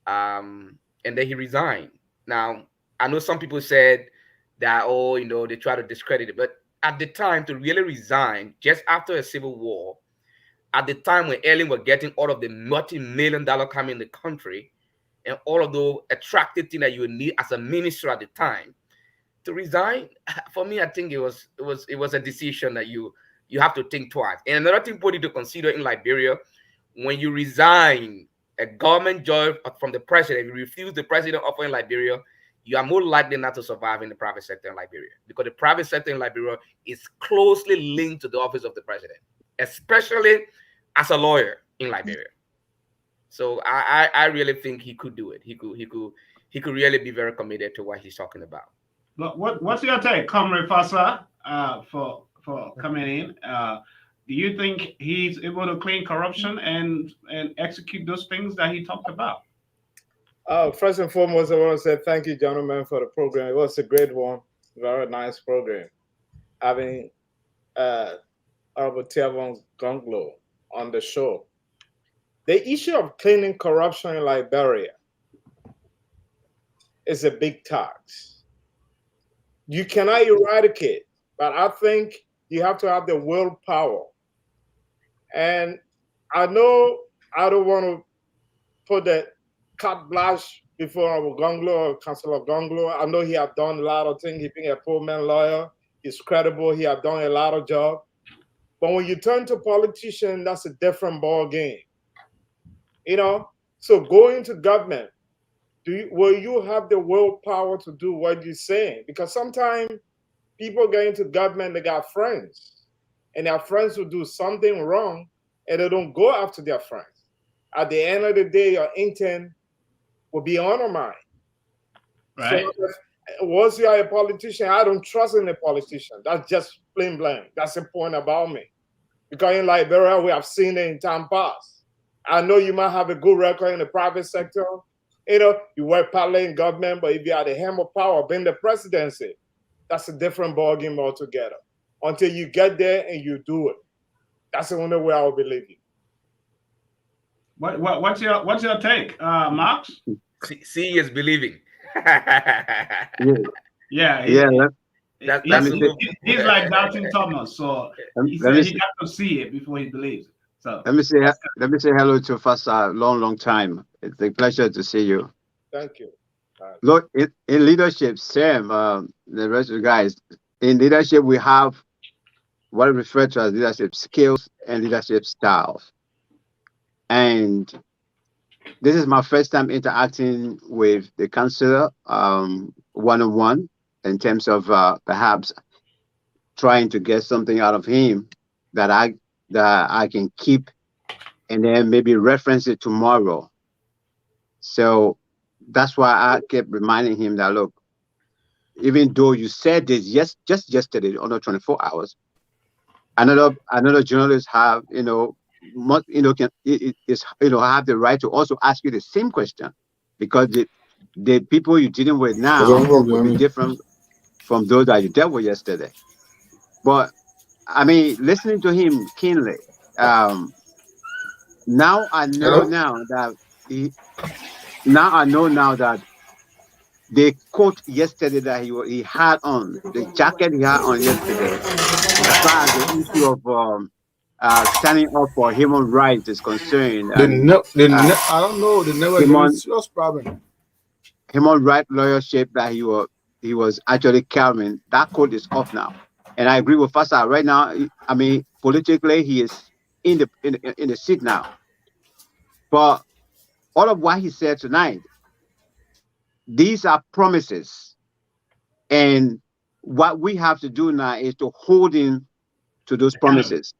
and then he resigned. Now I know some people said that, oh, they try to discredit it, but at the time to really resign just after a civil war, at the time when Ellen was getting all of the multi-million-dollar coming in the country and all of the attractive things that you would need as a minister at the time, to resign, for me, I think it was a decision that you have to think twice. And another thing for you to consider in Liberia, when you resign a government job from the president, you refuse the president offer in Liberia, you are more likely not to survive in the private sector in Liberia, because the private sector in Liberia is closely linked to the office of the president, especially as a lawyer in Liberia. So I really think he could do it. He could really be very committed to what he's talking about. But what's your take, Comrade Fasa, for coming in? Do you think he's able to clean corruption and execute those things that he talked about? First and foremost, I want to say thank you, gentlemen, for the program. It was a great one, very nice program. Having Honorable Tiawon Gongloe on the show. The issue of cleaning corruption in Liberia is a big task. You cannot eradicate, but I think you have to have the willpower. And I know I don't want to put the carte blanche before our Gongloe or Councillor Gongloe. I know he has done a lot of things. He's been a poor man lawyer. He's credible. He has done a lot of jobs. But when you turn to politician, that's a different ball game. So going to government, will you have the willpower to do what you're saying? Because sometimes people get into government, they got friends, and their friends will do something wrong, and they don't go after their friends. At the end of the day, your intent will be undermined. Right. So once you are a politician, I don't trust in a politician. That's just plain blank. That's the point about me. Because in Liberia, we have seen it in time past. I know you might have a good record in the private sector. You work partly in government, but if you are the helm of power, being the presidency, that's a different ballgame altogether. Until you get there and you do it. That's the only way I will believe you. What's your take, Max? See is believing. Yeah. He's like doubting Thomas, so he said he got to see it before he believes it. So let me say hello to Fasa. Long time. It's a pleasure to see you. Thank you. Look, in leadership, Sam, the rest of the guys, in leadership, we have what is referred to as leadership skills and leadership styles. And this is my first time interacting with the counselor one-on-one in terms of perhaps trying to get something out of him that I can keep and then maybe reference it tomorrow. So that's why I kept reminding him that, look, even though you said this just yesterday, under 24 hours, another journalist have can have the right to also ask you the same question, because the people you're dealing with now will be different from those that you dealt with yesterday. But I mean, listening to him keenly, now I know that the coat yesterday that he had on, the jacket he had on yesterday, as far as the issue of standing up for human rights is concerned, I don't know. They never gave me serious problem. Human rights lawyership that he was actually carrying, that coat is off now. And I agree with Fasa. Right now, I mean, politically, he is in the seat now. But all of what he said tonight, these are promises. And what we have to do now is to hold him to those promises.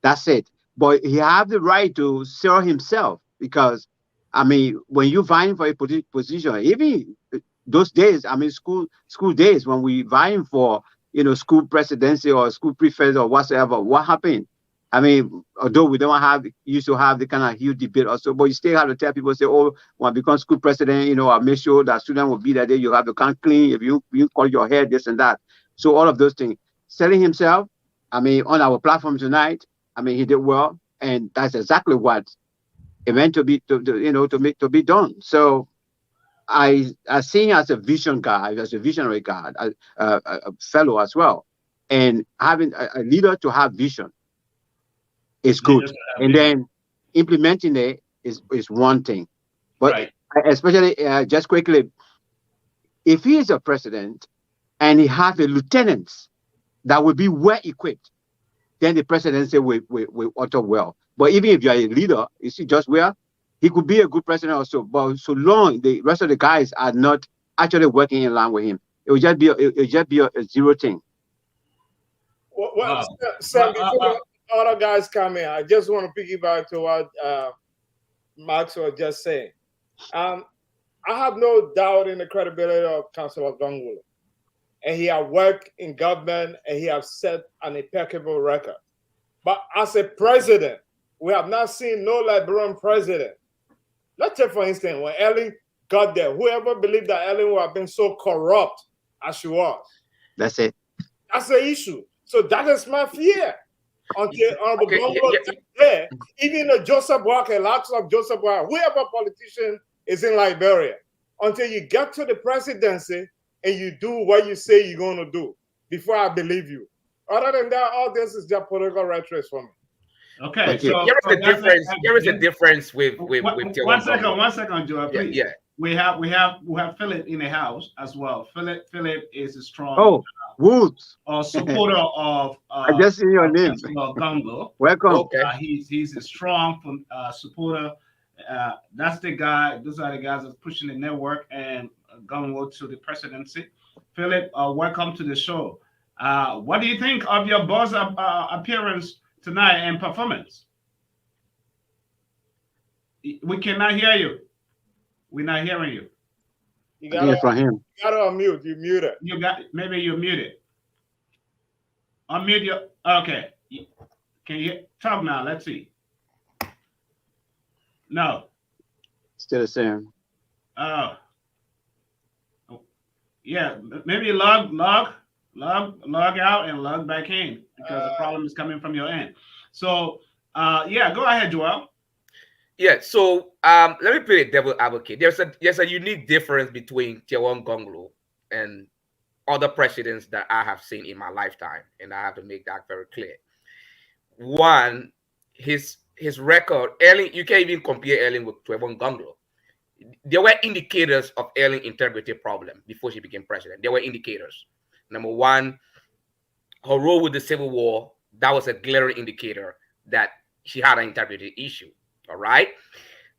That's it. But he have the right to sell himself, because, I mean, when you're vying for a position, even those days, I mean, school days when we vying for, school presidency or school prefect or whatsoever, what happened? I mean, although we don't used to have the kind of huge debate also, but you still have to tell people, say, oh, when I become school president, I make sure that student will be that day. You have to come clean. If you call your hair, this and that. So all of those things. Selling himself, I mean, on our platform tonight, I mean, he did well. And that's exactly what it meant to be, to be done. So I see him as a vision guy, as a visionary guy, a fellow as well. And having a leader to have vision is good. And then implementing it is one thing. But right. Especially, just quickly, if he is a president and he has a lieutenants that will be well equipped, then the presidency will utter well. But even if you are a leader, you see just where he could be a good president also. But so long the rest of the guys are not actually working in line with him, it will just be a zero thing. Well, Sam, before the other guys come in, I just want to piggyback to what Max was just saying. I have no doubt in the credibility of Councillor Gongloe. And he has worked in government and he has set an impeccable record. But as a president, we have not seen no Liberian president. Let's take, for instance, when Ellen got there, whoever believed that Ellen would have been so corrupt as she was. That's it. That's the issue. So that is my fear. Until Honorable Gongloe is there, even the Joseph Walker, lots of Joseph Walker, whoever politician is in Liberia, until you get to the presidency and you do what you say you're going to do, before I believe you. Other than that, all this is just political rhetoric for me. Okay, so here is the difference with one second, Joel, please. Yeah. We have Philip in the house as well. Philip is a strong Woods supporter of I just see your name. Gongloe. Welcome. Okay. He's a strong supporter. That's the guy. Those are the guys that's pushing the network and Gongloe to the presidency. Philip, welcome to the show. What do you think of your boss appearance tonight and performance? We cannot hear you. We're not hearing you. You gotta unmute. You muted. Maybe you're muted. Unmute your. Okay. Can you talk now? Let's see. No. Still the same. Yeah. Maybe log out and log back in because the problem is coming from your end. So yeah, go ahead, Joel. Yeah, so let me play a devil advocate. There's a unique difference between Tiawan Gongloe and other presidents that I have seen in my lifetime, and I have to make that very clear. One, his record, Erling, you can't even compare Erling with Tiawan Gongloe. There were indicators of Erling integrity problem before she became president. There were indicators. Number one, her role with the Civil War, that was a glaring indicator that she had an integrity issue. All right.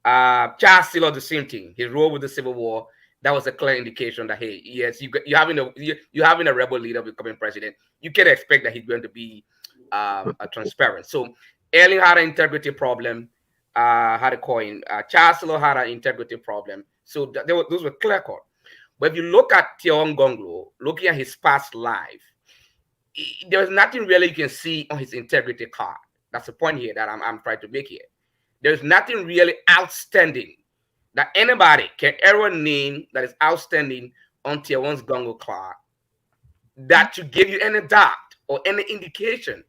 Charles Cllr, the same thing. His role with the Civil War, that was a clear indication that, hey, yes, you're having a rebel leader becoming president. You can expect that he's going to be transparent. So Erling had an integrity problem. Had a coin. Charles Cllr had an integrity problem. So those were clear cut. But if you look at Tiawon Gongloe, looking at his past life, there's nothing really you can see on his integrity card. That's the point here that I'm trying to make here. There's nothing really outstanding that anybody can ever name that is outstanding on Tiawon's Gongloe card that should give you any doubt or any indication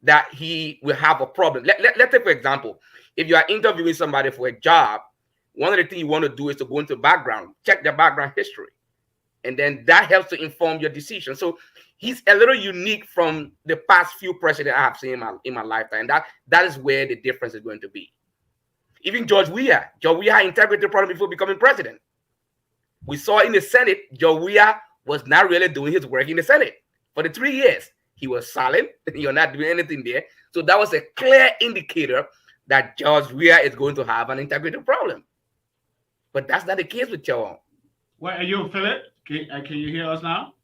that he will have a problem. Let's take, for example, if you are interviewing somebody for a job, one of the things you want to do is to go into background, check their background history. And then that helps to inform your decision. So he's a little unique from the past few presidents I have seen in my lifetime. That is where the difference is going to be. Even George Weah had integrity problem before becoming president. We saw in the Senate, George Weah was not really doing his work in the Senate. For the 3 years, he was silent. You're not doing anything there. So that was a clear indicator that George Weah is going to have an integrity problem. But that's not the case with Tiawon. Where are you, Philip? Can you hear us now?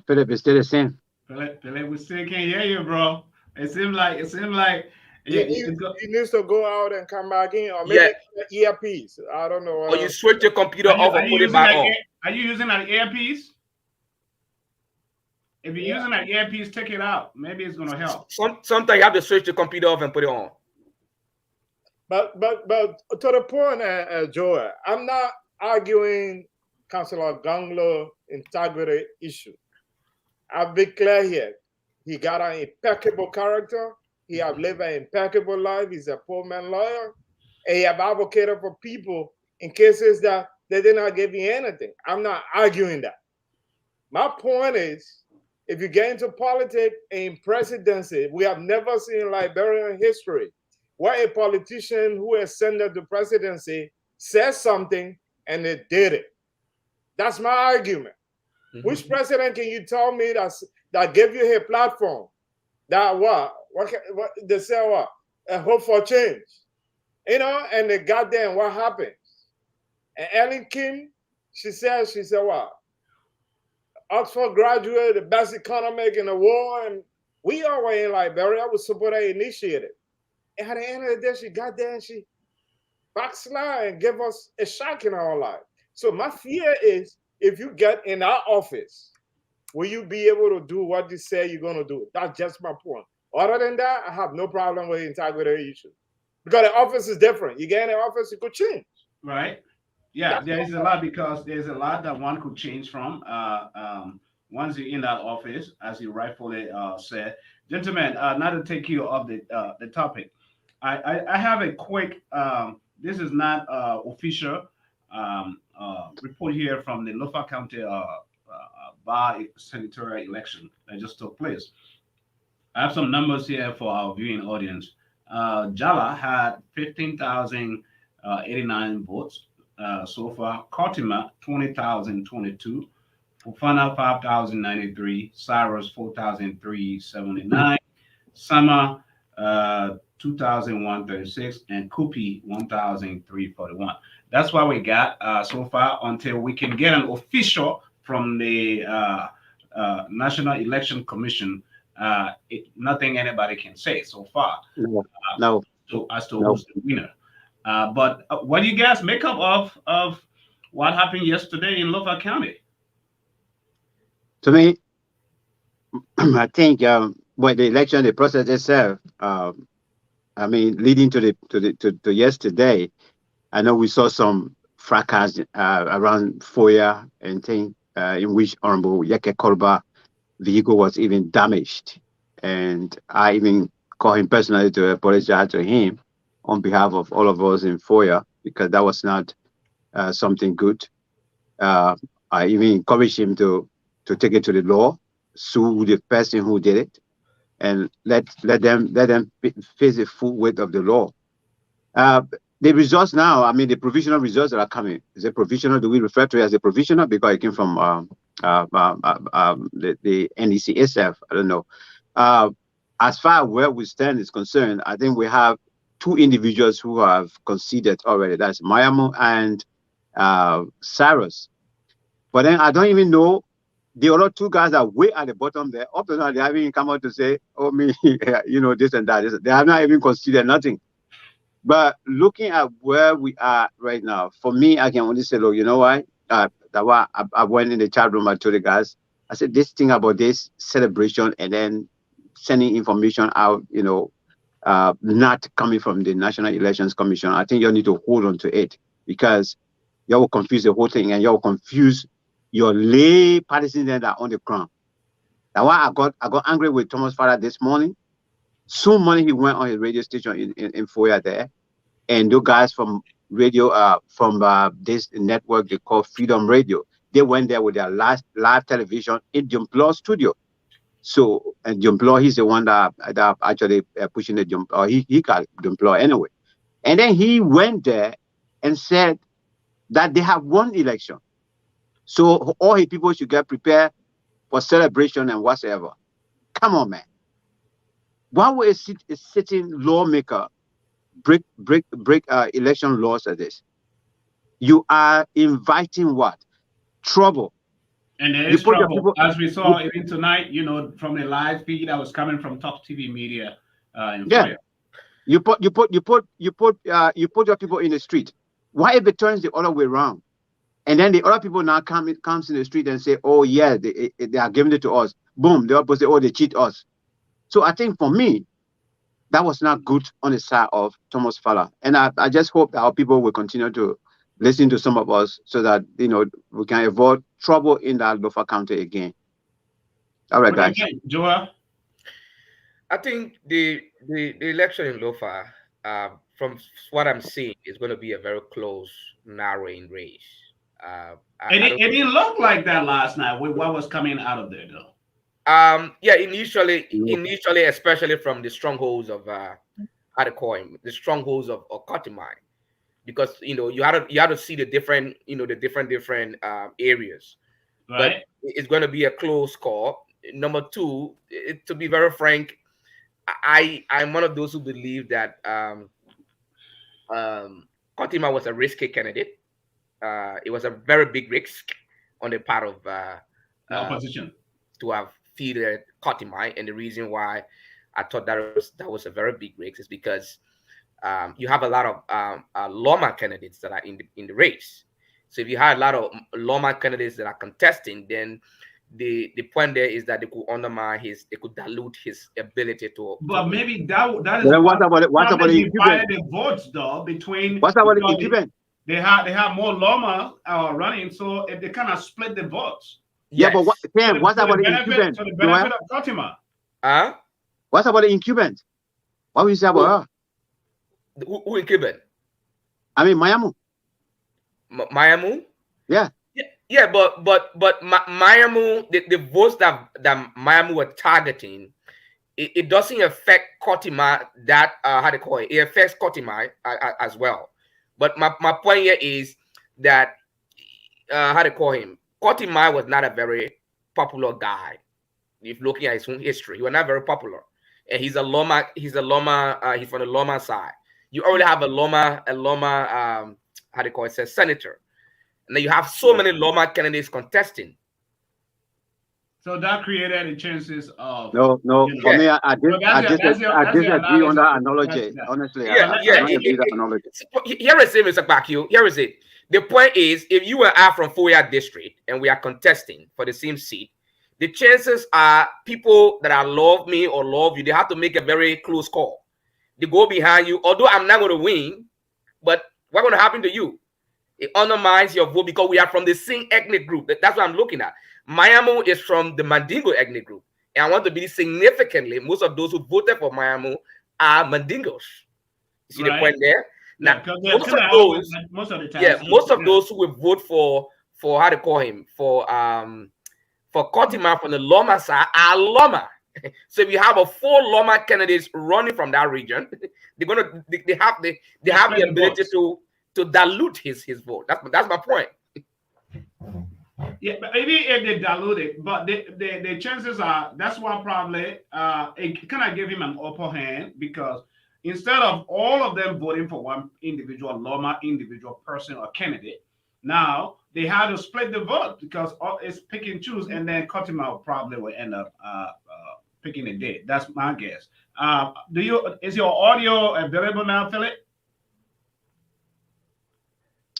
Philip is still the same. Philip, we still can't hear you, bro. It seems like Yeah, He needs to go out and come back in, or maybe earpiece. I don't know. Or you switch your computer off and put it back on. Are you using an earpiece? If you're using an earpiece, take it out. Maybe it's going to help. Sometimes you have to switch the computer off and put it on. But to the point, Joel, I'm not arguing Councillor Gongloe integrity issue. I'll be clear here. He got an impeccable character. He have lived an impeccable life. He's a poor man lawyer. And he have advocated for people in cases that they did not give you anything. I'm not arguing that. My point is, if you get into politics and presidency, we have never seen in Liberian history where a politician who ascended to presidency says something and they did it. That's my argument. Mm-hmm. Which president can you tell me that gave you a platform? That what they say what? A hope for change. You know, and the goddamn what happens? And Ellen Kim, she said what? Oxford graduate, the best economic in the world, and we all were in Liberia. We support her initiative. And at the end of the day, she got there and she backslide and gave us a shock in our life. So my fear is, if you get in our office, will you be able to do what you say you're going to do? That's just my point. Other than that, I have no problem with integrity issue. Because the office is different. You get in the office, it could change. Right. Yeah, there is a lot, because there's a lot that one could change from once you're in that office, as you rightfully said. Gentlemen, not to take you off the topic, I have a quick, this is not official report here from the Lofa County bar senatorial election that just took place. I have some numbers here for our viewing audience. Jala had 15,089 votes. So far, Kotima 20,022, Fufana 5,093, Cyrus 4,379, Sama 2,136, and Kupi 1,341. That's what we got so far, until we can get an official from the National Election Commission. Nothing anybody can say so far. No. As to who's the winner. But what do you guys make up of what happened yesterday in Lofa County? To me, I think the election, the process itself, I mean, leading to yesterday, I know we saw some fracas around Foya and thing in which Honorable Yeke Kolba vehicle was even damaged, and I even called him personally to apologize to him on behalf of all of us in Foya, because that was not something good. I even encouraged him to take it to the law, sue the person who did it, and let them face the full weight of the law. The results now, I mean, the provisional results that are coming, is it provisional? Do we refer to it as a provisional because it came from the NECSF? I don't know. As far as where we stand is concerned, I think we have two individuals who have conceded already. That's Mayamu and Cyrus. But then I don't even know the other two guys are way at the bottom there. Up to now, they haven't even come out to say, oh, me, you know, this and that. They have not even considered nothing. But looking at where we are right now, for me, I can only say, look, you know what? I went in the chat room, I told the guys, I said, this thing about this celebration and then sending information out, you know, not coming from the National Elections Commission, I think you need to hold on to it, because you will confuse the whole thing and you will confuse your lay partisans that are on the ground. That's why I got angry with Thomas Father this morning. So morning he went on his radio station in Foya there, and those guys from radio from this network they call Freedom Radio, they went there with their live television in Jumplo studio. So, and Jumplo, he's the one that actually pushing the jump, or he got Jumplo anyway. And then he went there and said that they have won election. So all his people should get prepared for celebration and whatsoever. Come on, man. Why would a sitting lawmaker break election laws like this? You are inviting what? Trouble. And there is trouble, as we saw even tonight, you know, from the live feed that was coming from Top TV Media in Florida. You put your people in the street. Why if it turns the other way around? And then the other people now comes in the street and say, oh yeah, they are giving it to us. Boom, the opposite, oh, they cheat us. So I think for me, that was not good on the side of Thomas Fowler. And I just hope that our people will continue to listen to some of us so that, we can avoid trouble in that Lofa County again. All right, guys. Joel? I think the election in Lofa, from what I'm seeing, is going to be a very close, narrowing race. It didn't look like that last night with what was coming out of there, though. Yeah, initially, especially from the strongholds of the strongholds of Kotimai, because you had to see the different areas, right? But it's going to be a close call. Number two, to be very frank, I'm one of those who believe that Kotima was a risky candidate. It was a very big risk on the part of the opposition to have defeated Kotimai, and the reason why I thought that was a very big risk is because you have a lot of Loma candidates that are in the race. So if you have a lot of Loma candidates that are contesting, then the point there is that they could undermine they could dilute his ability to. But maybe that is well, what about the incumbent? The votes though between. What's about the incumbent? They have more Loma running, so if they kind of split the votes. Yeah, yes. But what's about the incumbent? For the benefit of Kotima. What's about the incumbent? What will you say about her? Who incumbent? I mean, Mayamu. Mayamu? Yeah. Yeah, but Mayamu, the votes that Mayamu were targeting, it doesn't affect Kotima that how to call it. It affects Kotima as well. But my point here is that how to call him. Kotima was not a very popular guy. If looking at his own history, he was not very popular, and he's from the Loma side. You already have a Loma how do you call it? A senator, and then you have so many Loma candidates contesting. So that created the chances of no. For me, I disagree on that analogy. Honestly, Here is it, Mr. Bakio. Here is it. The point is, if you and I from Foya district and we are contesting for the same seat, the chances are people that love me or love you, they have to make a very close call. They go behind you, although I'm not going to win, but what's going to happen to you? It undermines your vote because we are from the same ethnic group. That's what I'm looking at. Mayamu is from the Mandingo ethnic group. And I want to be significantly, most of those who voted for Mayamu are Mandingos. You see the point there? Now, most of those who will vote for how to call him for Kotima from the Loma side are Loma. So if you have 4 Loma candidates running from that region, they have the ability to dilute his vote. That's my point. Yeah, but maybe if they dilute it, but the chances are that's why probably it kind of give him an upper hand because instead of all of them voting for one individual Loma, individual person or candidate, now they had to split the vote because it's pick and choose, and then Kotima probably will end up picking a date. That's my guess. Is your audio available now, Philip?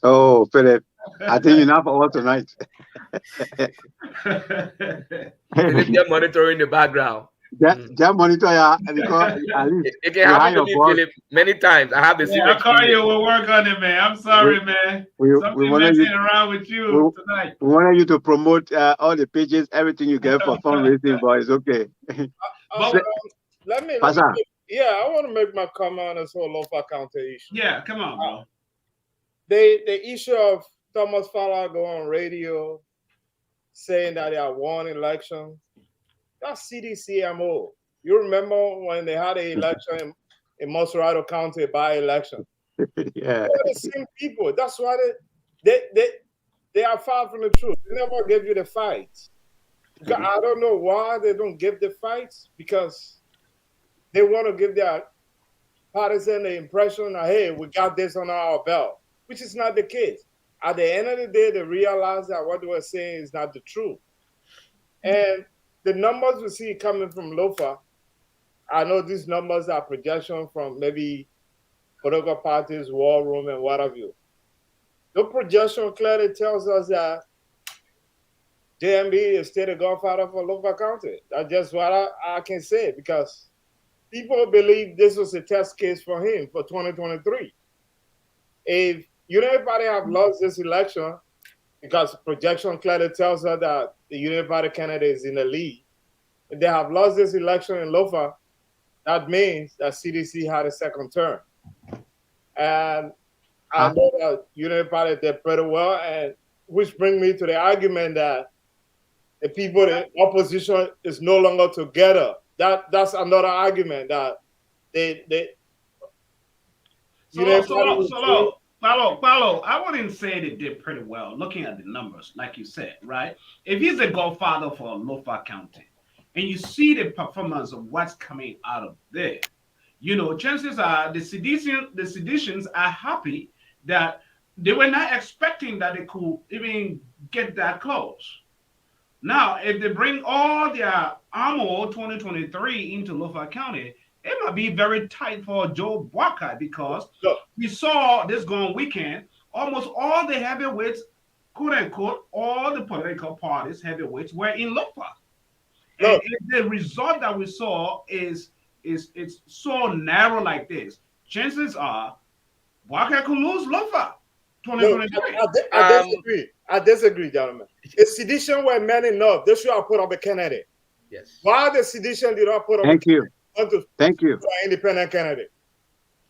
Oh, Philip, I think enough for all tonight. They're monitoring the background. They're monitoring because at least it can happen to me, Philip, many times. I have the same experience. We'll work on it, man. I'm sorry, man. We wanted around with you tonight. We wanted you to promote all the pages, everything you get for fundraising, but it's okay. I want to make my comment on this whole Lofa County issue. Yeah, come on, bro. The issue of Thomas Fowler going on radio saying that they have won election, that's CDCMO. You remember when they had an election in Moserado County, by-election? Yeah. They're the same people. That's why they are far from the truth. They never give you the fights. I don't know why they don't give the fights, because they want to give their partisan the impression that, hey, we got this on our belt, which is not the case. At the end of the day, they realize that what they were saying is not the truth. And the numbers we see coming from Lofa I know these numbers are projection from maybe political parties, war room, and what have you. The projection clearly tells us that JMB is still the godfather for Lofa County. That's just what I can say, because people believe this was a test case for him for 2023. If United Party have lost this election, because projection clearly tells us that the United Party candidate is in the lead, if they have lost this election in Lofa, that means that CDC had a second term. And I know that United Party did pretty well, and which brings me to the argument that the people in opposition is no longer together. That's another argument that Paulo, I wouldn't say they did pretty well looking at the numbers, like you said, right? If he's the godfather for Lofa County, and you see the performance of what's coming out of there, you know, chances are the seditions are happy that they were not expecting that they could even get that close. Now, if they bring all their ammo 2023 into Lofa County, it might be very tight for Joe Boakai, because we saw this going weekend, almost all the heavyweights, quote unquote, all the political parties heavyweights were in Lofa. And if the result that we saw is it's so narrow like this, chances are Boakai could lose Lofa 2023. I disagree, gentlemen. If sedition were men enough, they should have put up a candidate. Yes. Why the sedition did not put up Thank you. Thank you. Independent candidate?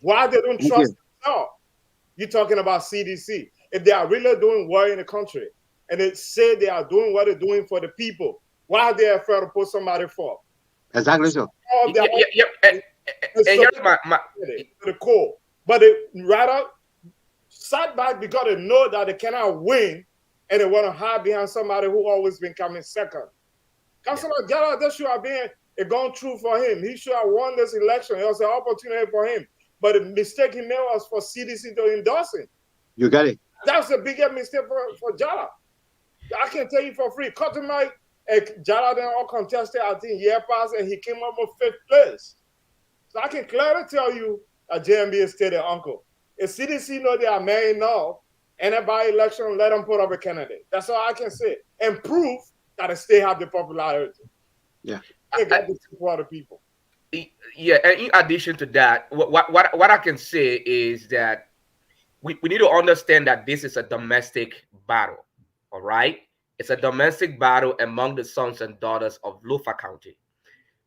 Why they don't trust themselves? You're talking about CDC. If they are really doing well in the country, and they say they are doing what they're doing for the people, why are they afraid to put somebody for? Exactly so. And here's the core. But they rather sat back because they know that they cannot win, and they want to hide behind somebody who always been coming second. Councilor Jala, this should have been gone through for him. He should have won this election. It was an opportunity for him. But the mistake he made was for CDC to endorse him. You got it. That's the biggest mistake for Jala. I can tell you for free. Cottonmike and Jala then all contested, I think, year passed, and he came up with 5th place. So I can clearly tell you that JMB is still the uncle. If CDC know they are men enough, and by election, let them put up a candidate. That's all I can say. And prove that they still have the popularity. Yeah. They got the support of people. Yeah, and in addition to that, what I can say is that we need to understand that this is a domestic battle, all right? It's a domestic battle among the sons and daughters of Lofa County.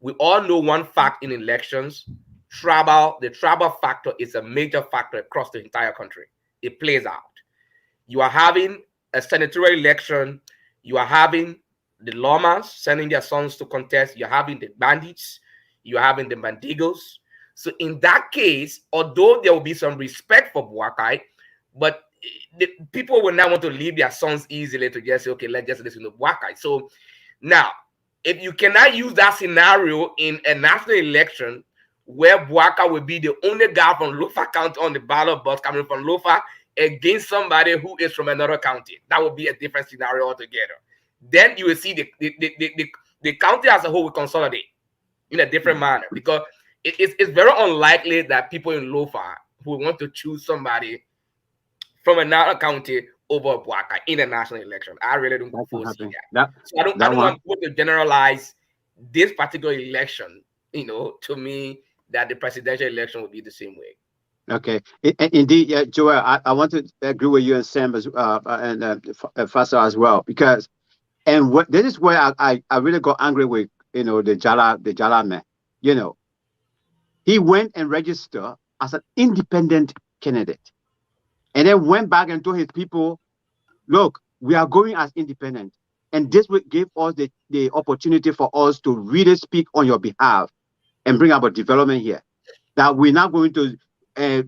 We all know one fact in elections, the tribal factor is a major factor across the entire country. It plays out. You are having a senatorial election, you are having the Lomas sending their sons to contest, you're having the bandits, you're having the Mandigos. So in that case, although there will be some respect for Boakai, but the people will not want to leave their sons easily to just say, okay, let's just listen to Boakai. So now, if you cannot use that scenario in a national election where Boakai will be the only guy from Lofa County on the ballot box coming from Lofa against somebody who is from another county, that would be a different scenario altogether. Then you will see the county as a whole will consolidate in a different manner, because it's very unlikely that people in Lofa will want to choose somebody from another county over Boakai in a national election. I really don't foresee that. So I don't want people to generalize this particular election, to me, that the presidential election will be the same way. Okay, indeed, yeah, Joel, I want to agree with you and Sam and Fasa as well, because this is where I really got angry with the Jala man. He went and registered as an independent candidate, and then went back and told his people, look, we are going as independent, and this will give us the opportunity for us to really speak on your behalf and bring about development here. That we're not going to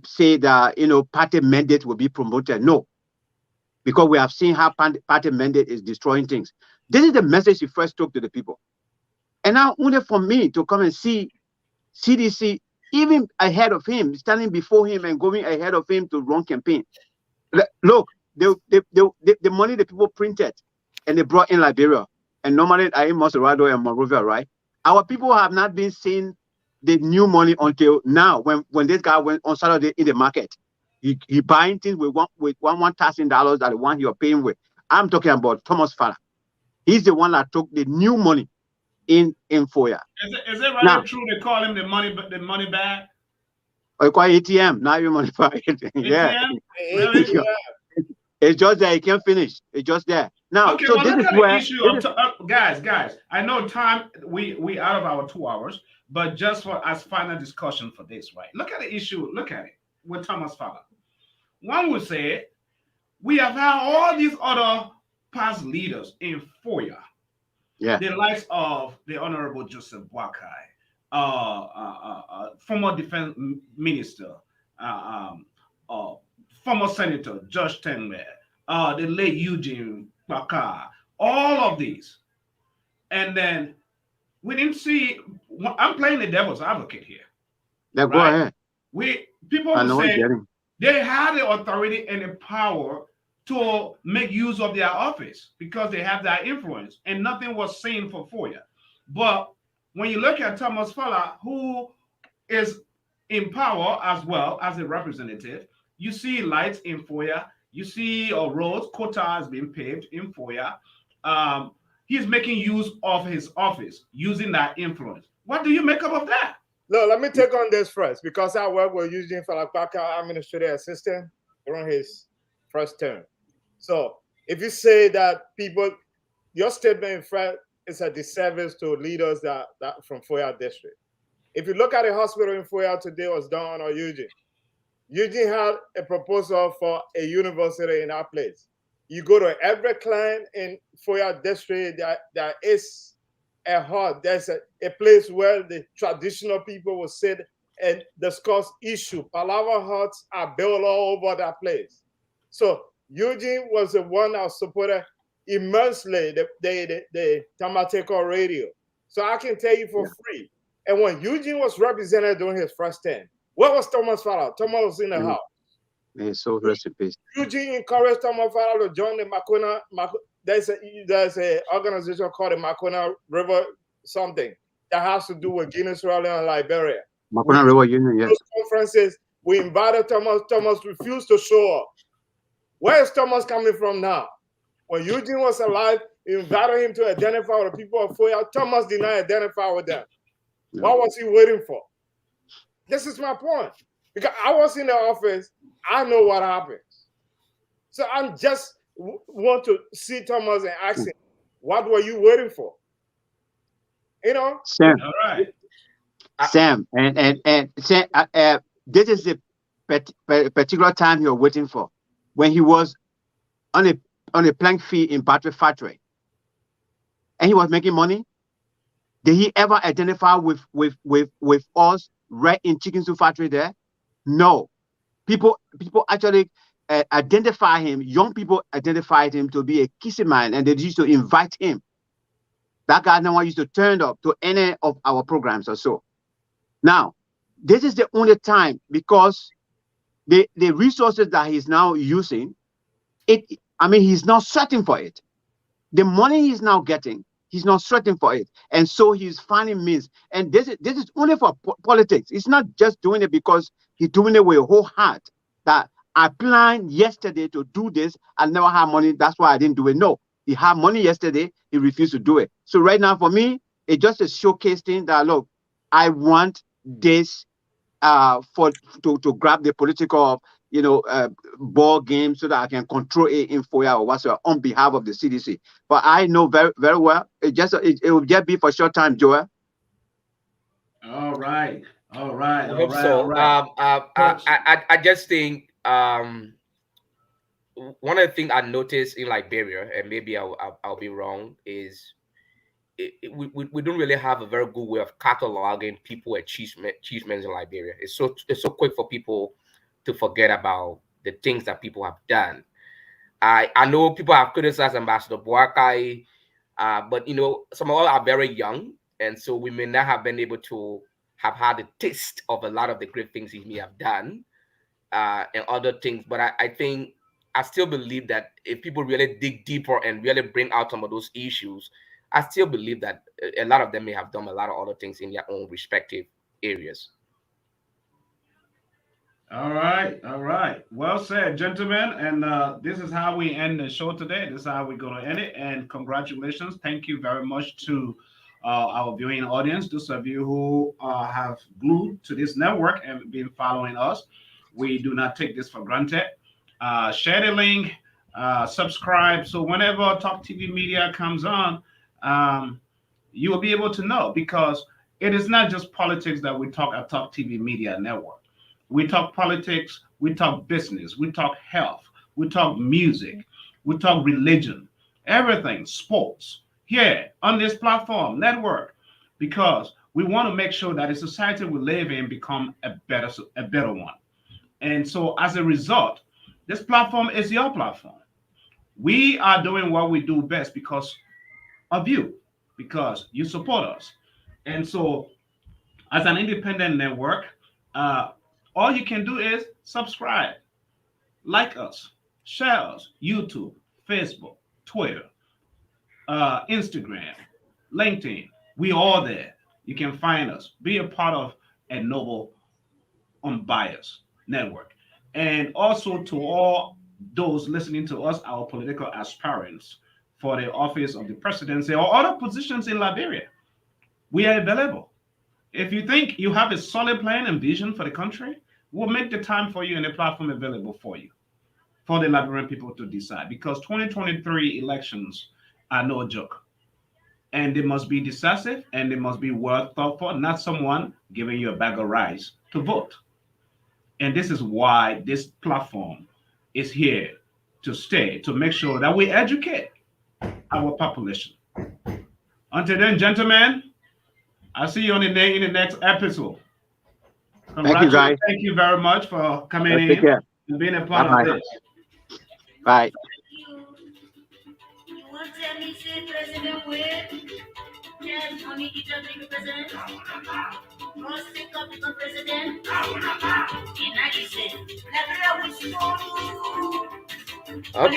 say that party mandate will be promoted. No, because we have seen how party mandate is destroying things. This is the message he first took to the people. And now only for me to come and see CDC even ahead of him, standing before him and going ahead of him to run campaign. Look, the money the people printed and they brought in Liberia, and normally I in Monserrado and Monrovia, right? Our people have not been seen the new money until now. When this guy went on Saturday in the market, he buying things with $1,000 that the one you're paying with. I'm talking about Thomas Farah. He's the one that took the new money in FOIA. Is it really Now, true they call him the money bag? or you call ATM now, your money for it. Yeah, ATM? Really? it's just there. You can't finish. It's just there. Now, Okay, so well, this look is at the where issue of guys. I know time we out of our 2 hours, but just for as final discussion for this, right? Look at the issue. Look at it with Thomas Fowler. One would say we have had all these other past leaders in FOIA. Yeah. The likes of the Honorable Joseph Boakai, former defense minister, former senator Josh Tenme, the late Eugene Bakar, all of these. And then we didn't see, I'm playing the devil's advocate here. Yeah, go ahead. People will say they had the authority and the power to make use of their office because they have that influence, and nothing was seen for FOIA. But when you look at Thomas Fowler, who is in power as well as a representative, you see lights in FOIA, you see roads, quotas being paved in FOIA. He's making use of his office, using that influence. What do you make up of that? No, let me take on this first, because I work with Eugene Falakbaka, administrative assistant, during his first term. So if you say that your statement in fact is a disservice to leaders that from FOIA district. If you look at the hospital in FOIA today was done on Eugene. Eugene had a proposal for a university in our place. You go to every client in FOIA district, there is a hut. There's a place where the traditional people will sit and discuss issue. Palava huts are built all over that place. So Eugene was the one that supported immensely the Tamateko radio. So I can tell you for free. And when Eugene was represented during his first term, where was Thomas Fowler? Thomas was in the house. May so rest in peace. Eugene encouraged Thomas Fowler to join the Makona. There's an organization called the Makona River something that has to do with Guinness Rally in Liberia. Makona River Union, yes. Conferences, we invited Thomas. Thomas refused to show up. Where is Thomas coming from now? When Eugene was alive, we invited him to identify with the people of FOIA. Thomas did not identify with them. No. What was he waiting for? This is my point. Because I was in the office, I know what happens. So I just want to see Thomas and ask him, what were you waiting for? You know? Sam. All right. Sam, and Sam, this is the particular time you're waiting for. When he was on a plank fee in Battery Factory, and he was making money. Did he ever identify with us right in Chicken Soup Factory there? No. People actually identify him. Young people identified him to be a kissing man, and they used to invite him. That guy never used to turn up to any of our programs or so. Now, this is the only time, because the resources that he's now using, he's not searching for it. The money he's now getting, he's not searching for it, and so he's finding means. And this is only for politics. It's not just doing it because he's doing it with a whole heart. That I planned yesterday to do this, I never had money, that's why I didn't do it. No, he had money yesterday, he refused to do it. So right now, for me, it's just a showcase thing that, look, I want this to grab the political ball game so that I can control it in FOIA or whatsoever on behalf of the CDC. But I know very, very well, it will just be for a short time, Joel. All right. All right. I hope so. I just think one of the things I noticed in Liberia, and maybe I'll be wrong, is we don't really have a very good way of cataloging people achievements in Liberia. It's so quick for people to forget about the things that people have done. I know people have criticized Ambassador Boakai, but some of us are very young, and so we may not have been able to have had a taste of a lot of the great things he may have done and other things. But I still believe that if people really dig deeper and really bring out some of those issues, I still believe that a lot of them may have done a lot of other things in their own respective areas. All right. Well said, gentlemen. And this is how we end the show today. This is how we're going to end it. And congratulations. Thank you very much to our viewing audience, those of you who have glued to this network and been following us. We do not take this for granted. Share the link, subscribe. So whenever Talk TV Media comes on, you will be able to know, because it is not just politics that we talk at Talk TV Media Network. We talk politics, we talk business, we talk health, we talk music, we talk religion, everything, sports, here on this platform, network, because we want to make sure that the society we live in become a better one. And so as a result, this platform is your platform. We are doing what we do best because of you, because you support us. And so as an independent network, all you can do is subscribe, like us, share us, YouTube, Facebook, Twitter, Instagram, LinkedIn. We all there. You can find us. Be a part of a noble, unbiased network. And also to all those listening to us, our political aspirants for the office of the presidency or other positions in Liberia, we are available. If you think you have a solid plan and vision for the country, we'll make the time for you and the platform available for you, for the Liberian people to decide. Because 2023 elections are no joke. And they must be decisive and they must be well thought for, not someone giving you a bag of rice to vote. And this is why this platform is here to stay, to make sure that we educate our population. Until then, gentlemen, I'll see you in the next episode. Thank you, guys. Thank you very much for coming in and being a part of this. Bye. You want to tell me, say President Wade? Yes, only each other the president. Most think of the president. And I just said, Liberia, we should go. Okay.